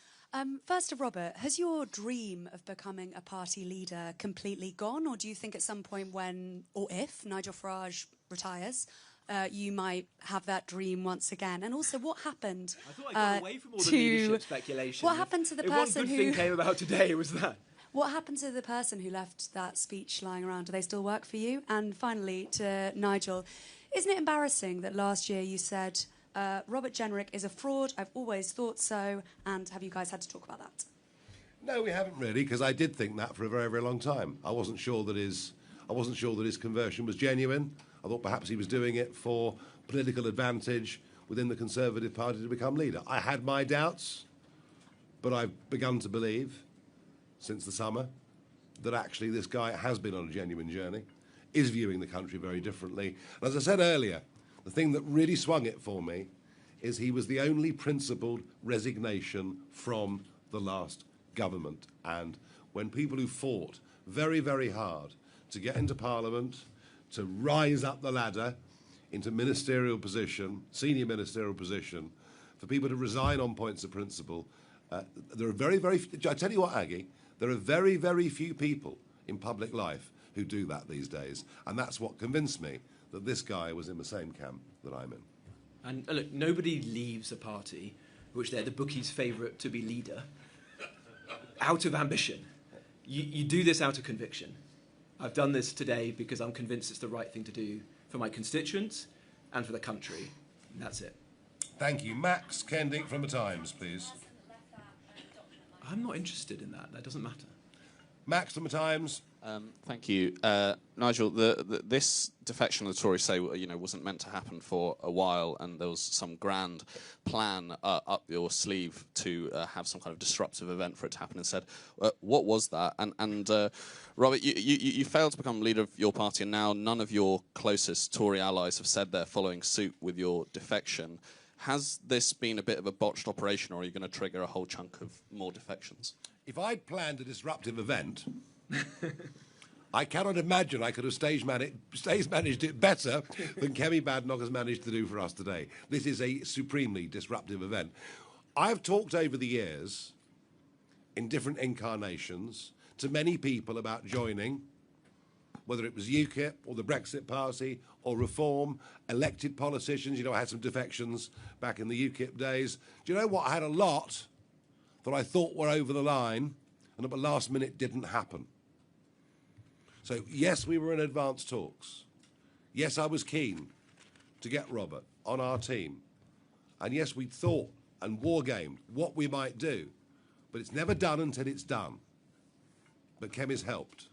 First to Robert, has your dream of becoming a party leader completely gone, or do you think at some point when, or if, Nigel Farage retires, you might have that dream once again? And also, what happened I thought I got away from all the leadership speculation. What happened to the person If one good thing came about today, it was that. What happened to the person who left that speech lying around? Do they still work for you? And finally, to Nigel, isn't it embarrassing that last year you said Robert Jenrick is a fraud? I've always thought so. And have you guys had to talk about that? No, we haven't really, because I did think that for a very, very long time. I wasn't sure that his conversion was genuine. I thought perhaps he was doing it for political advantage within the Conservative Party to become leader. I had my doubts, but I've begun to believe since the summer that actually this guy has been on a genuine journey, is viewing the country very differently. And as I said earlier, the thing that really swung it for me is he was the only principled resignation from the last government. And when people who fought very, very hard to get into Parliament, to rise up the ladder into ministerial position, senior ministerial position, for people to resign on points of principle, there are very, very few, I tell you what, Aggie, there are very, very few people in public life who do that these days. And that's what convinced me that this guy was in the same camp that I'm in. And look, nobody leaves a party which they're the bookies' favourite to be leader out of ambition. You do this out of conviction. I've done this today because I'm convinced it's the right thing to do for my constituents and for the country. And that's it. Thank you. Max Kendick from The Times, please. I'm not interested in that. That doesn't matter. Max from The Times. Thank you, Nigel. This defection, the Tories say, wasn't meant to happen for a while, and there was some grand plan up your sleeve to have some kind of disruptive event for it to happen. Instead, what was that? And Robert, you failed to become leader of your party, and now none of your closest Tory allies have said they're following suit with your defection. Has this been a bit of a botched operation, or are you going to trigger a whole chunk of more defections? If I'd planned a disruptive event, I cannot imagine I could have stage managed it better than Kemi Badenoch has managed to do for us today. This is a supremely disruptive event. I've talked over the years, in different incarnations, to many people about joining, whether it was UKIP or the Brexit Party or Reform, elected politicians. I had some defections back in the UKIP days. Do you know what? I had a lot that I thought were over the line and at the last minute didn't happen. So, yes, we were in advanced talks. Yes, I was keen to get Robert on our team. And yes, we thought and wargamed what we might do. But it's never done until it's done. But Kemi's helped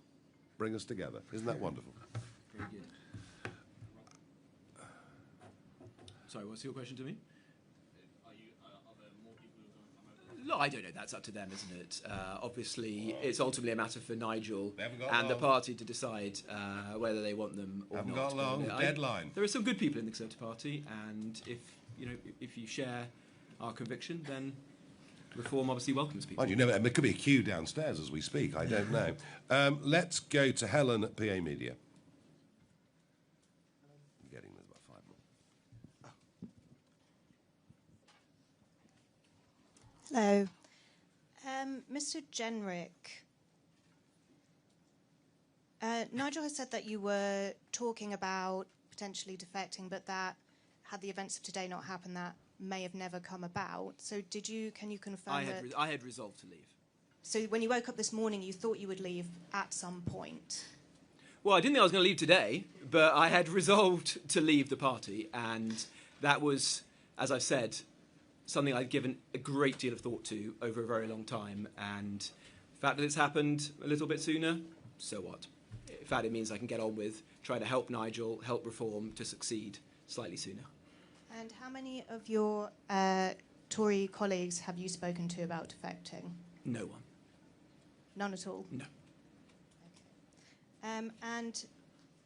bring us together. Isn't that wonderful? Very good. Sorry, what's your question to me? No, I don't know. That's up to them, isn't it? Obviously, it's ultimately a matter for Nigel and the party to decide whether they want them or haven't not. got long. Deadline. There are some good people in the Conservative Party, and if you share our conviction, then Reform obviously welcomes people. There could be a queue downstairs as we speak. I don't know. Let's go to Helen at PA Media. There's about 5 more. Hello. Mr. Jenrick, Nigel has said that you were talking about potentially defecting, but that had the events of today not happened, that may have never come about. So can you confirm that? I had resolved to leave. So when you woke up this morning, you thought you would leave at some point? Well, I didn't think I was going to leave today, but I had resolved to leave the party, and that was, as I've said, something I'd given a great deal of thought to over a very long time, and the fact that it's happened a little bit sooner, so what? In fact, it means I can get on with trying to help Nigel, help Reform to succeed slightly sooner. And how many of your Tory colleagues have you spoken to about defecting? No one. None at all? No. And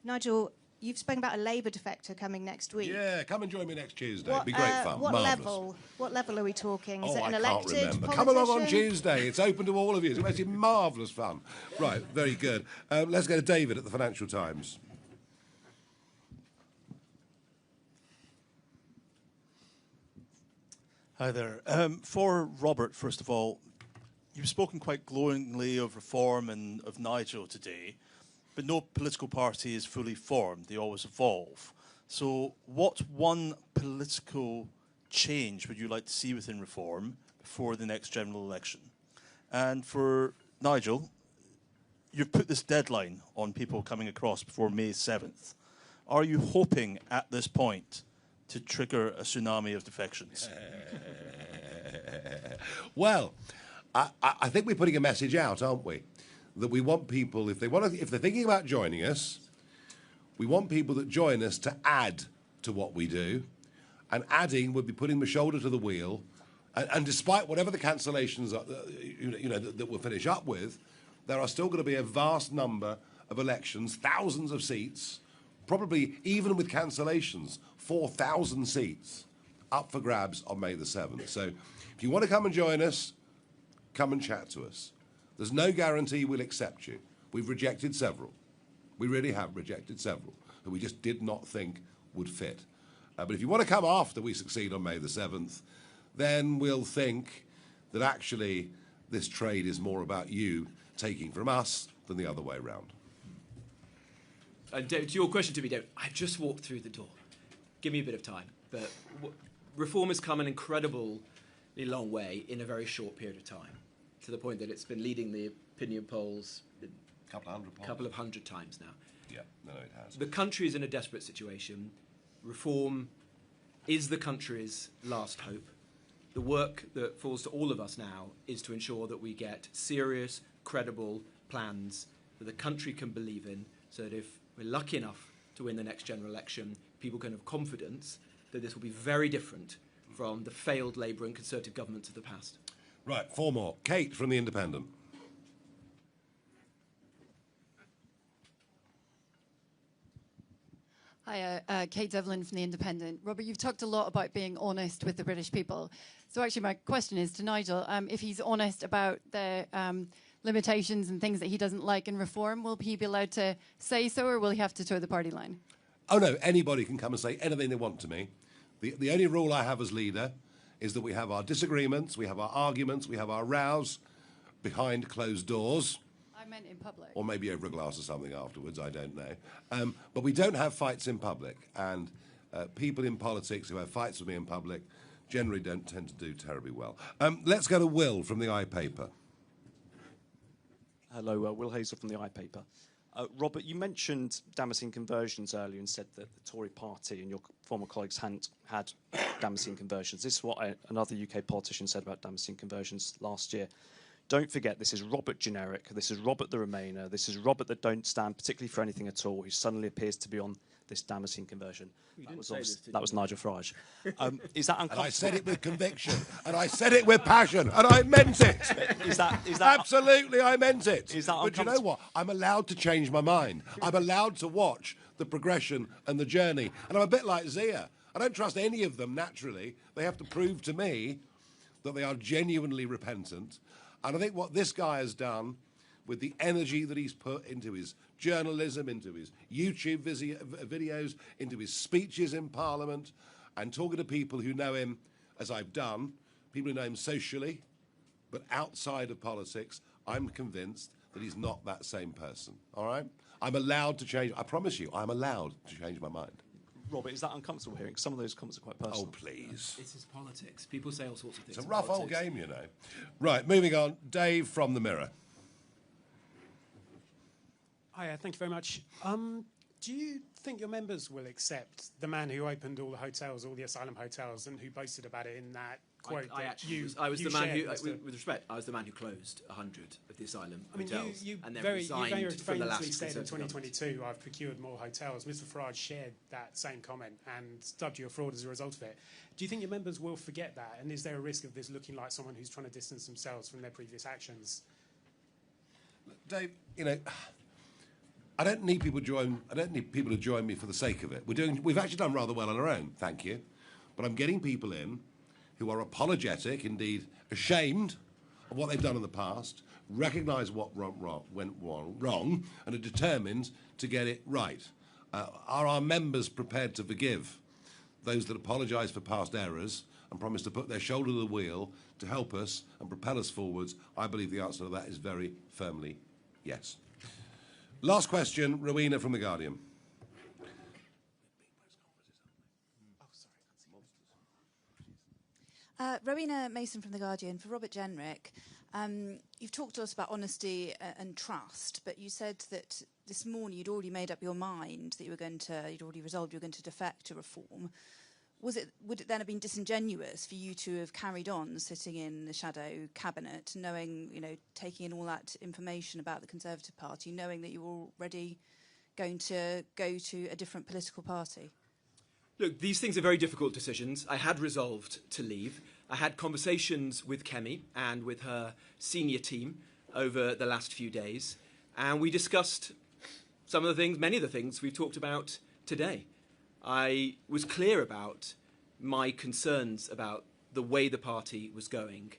Nigel, you've spoken about a Labour defector coming next week. Yeah, come and join me next Tuesday. It'd be great fun. What Marvellous. What level are we talking? Is it an I elected can't remember. politician? Come along on Tuesday. It's open to all of you. It's actually marvellous fun. Right, very good. Let's go to David at the Financial Times. Hi there. For Robert, first of all, you've spoken quite glowingly of Reform and of Nigel today, but no political party is fully formed. They always evolve. So what one political change would you like to see within Reform before the next general election? And for Nigel, you've put this deadline on people coming across before May 7th. Are you hoping at this point to trigger a tsunami of defections? Well, I think we're putting a message out, aren't we? That we want people, if they're thinking about joining us, we want people that join us to add to what we do, and adding would be putting the shoulder to the wheel. And despite whatever the cancellations are, that we'll finish up with, there are still going to be a vast number of elections, thousands of seats, probably even with cancellations, 4,000 seats up for grabs on May the 7th. So if you want to come and join us, come and chat to us. There's no guarantee we'll accept you. We've rejected several. We really have rejected several that we just did not think would fit. But if you want to come after we succeed on May the 7th, then we'll think that actually this trade is more about you taking from us than the other way around. And to your question to me, David, I've just walked through the door. Give me a bit of time. But Reform has come an incredibly long way in a very short period of time, to the point that it's been leading the opinion polls a couple of hundred times now. Yeah, no, it has. The country is in a desperate situation. Reform is the country's last hope. The work that falls to all of us now is to ensure that we get serious, credible plans that the country can believe in, so that if we're lucky enough to win the next general election, people can have confidence that this will be very different from the failed Labour and Conservative governments of the past. Right, four more. Kate from The Independent. Hi, Kate Devlin from The Independent. Robert, you've talked a lot about being honest with the British people. So actually my question is to Nigel, if he's honest about the limitations and things that he doesn't like in Reform, will he be allowed to say so, or will he have to toe the party line? Oh no, anybody can come and say anything they want to me. The only rule I have as leader is that we have our disagreements, we have our arguments, we have our rows behind closed doors. I meant in public. Or maybe over a glass or something afterwards, I don't know. But we don't have fights in public, and people in politics who have fights with me in public generally don't tend to do terribly well. Let's go to Will from the iPaper. Hello, Will Hazel from the iPaper. Robert, you mentioned Damascene conversions earlier and said that the Tory party and your former colleagues hadn't had Damascene conversions. This is what another UK politician said about Damascene conversions last year. Don't forget, this is Robert generic, this is Robert the Remainer, this is Robert that don't stand particularly for anything at all, who suddenly appears to be on this Damascene conversion. That was Nigel Farage. Is that uncomfortable? And I said it with conviction, and I said it with passion, and I meant it. Is that Absolutely, I meant it. Is that but you know what? I'm allowed to change my mind. I'm allowed to watch the progression and the journey. And I'm a bit like Zia. I don't trust any of them naturally. They have to prove to me that they are genuinely repentant. And I think what this guy has done with the energy that he's put into his journalism, into his YouTube videos, into his speeches in Parliament, and talking to people who know him, as I've done, people who know him socially, But outside of politics, I'm convinced that he's not that same person, all right? I'm allowed to change. I promise you, I'm allowed to change my mind. Robert, is that uncomfortable hearing? Some of those comments are quite personal. Oh, please. This is politics. People say all sorts of things. It's a in rough old politics. game, you know. Right, moving on. Dave from the Mirror. Hi, thank you very much. Do you think your members will accept the man who opened all the hotels, all the asylum hotels, and who boasted about it in that quote? I that actually you, was, I was you the man shared, who, Mr. with respect, I was the man who closed 100 of the asylum I mean, hotels you and then very resigned very from the last famously said in Conservative government. 2022, I've procured more hotels. Mr. Farage shared that same comment and dubbed you a fraud as a result of it. Do you think your members will forget that? And is there a risk of this looking like someone who's trying to distance themselves from their previous actions? Dave, you know, I don't need people to join me for the sake of it. We've actually done rather well on our own, thank you. But I'm getting people in who are apologetic, indeed ashamed of what they've done in the past, recognise what went wrong, and are determined to get it right. Are our members prepared to forgive those that apologise for past errors and promise to put their shoulder to the wheel to help us and propel us forwards? I believe the answer to that is very firmly yes. Last question, Rowena from The Guardian. Rowena Mason from The Guardian. For Robert Jenrick, you've talked to us about honesty and trust, but you said that this morning you'd already made up your mind that you'd already resolved you were going to defect to reform. Would it then have been disingenuous for you to have carried on sitting in the shadow cabinet, knowing, taking in all that information about the Conservative Party, knowing that you were already going to go to a different political party? Look, these things are very difficult decisions. I had resolved to leave. I had conversations with Kemi and with her senior team over the last few days, and we discussed many of the things we've talked about today. I was clear about my concerns about the way the party was going,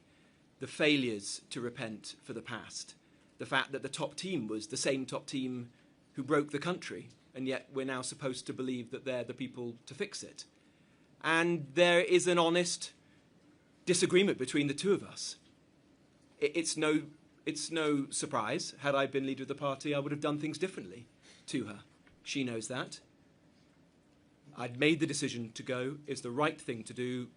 the failures to repent for the past, the fact that the top team was the same top team who broke the country, and yet we're now supposed to believe that they're the people to fix it. And there is an honest disagreement between the two of us. It's no surprise. Had I been leader of the party, I would have done things differently to her. She knows that. I'd made the decision to go. It's the right thing to do.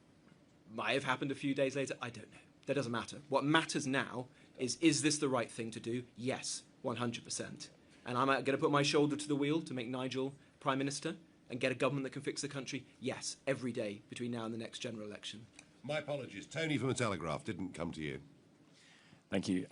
Might have happened a few days later. I don't know. That doesn't matter. What matters now is this the right thing to do? Yes, 100%. And I'm going to put my shoulder to the wheel to make Nigel Prime Minister and get a government that can fix the country? Yes, every day between now and the next general election. My apologies. Tony from The Telegraph didn't come to you. Thank you.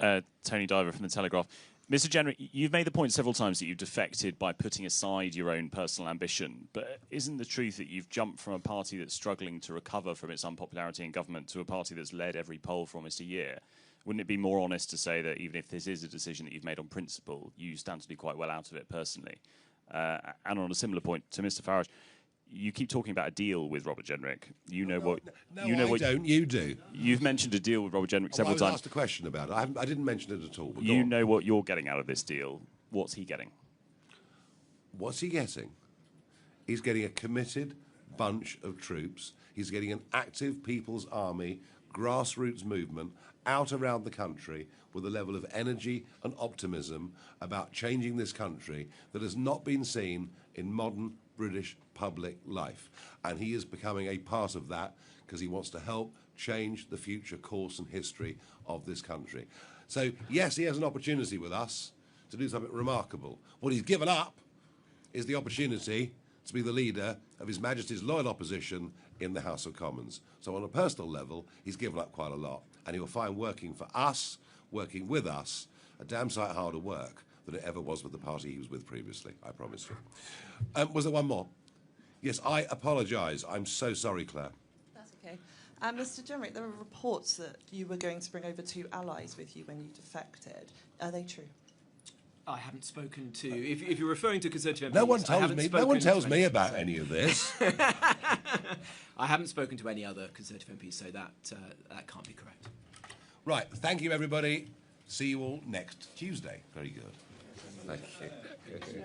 Tony Diver from The Telegraph. Mr. Jenrick, you've made the point several times that you've defected by putting aside your own personal ambition, but isn't the truth that you've jumped from a party that's struggling to recover from its unpopularity in government to a party that's led every poll for almost a year? Wouldn't it be more honest to say that even if this is a decision that you've made on principle, you stand to do quite well out of it personally? And on a similar point to Mr. Farage, you keep talking about a deal with Robert Jenrick. You don't. You do. You've mentioned a deal with Robert Jenrick several times. I was asked a question about it. I didn't mention it at all. But You know what you're getting out of this deal. What's he getting? What's he getting? He's getting a committed bunch of troops. He's getting an active People's Army, grassroots movement out around the country with a level of energy and optimism about changing this country that has not been seen in modern British public life. And he is becoming a part of that because he wants to help change the future course and history of this country. So, yes, he has an opportunity with us to do something remarkable. What he's given up is the opportunity to be the leader of His Majesty's loyal opposition in the House of Commons. So on a personal level, he's given up quite a lot. And he will find working for us, working with us, a damn sight harder work than it ever was with the party he was with previously, I promise you. Was there one more? Yes, I apologise. I'm so sorry, Claire. That's okay. Mr. Jenrick, there are reports that you were going to bring over 2 allies with you when you defected. Are they true? I haven't spoken to. If you're referring to Conservative MPs, No one tells me about any of this. I haven't spoken to any other Conservative MPs, so that can't be correct. Right. Thank you, everybody. See you all next Tuesday. Very good. Thank you.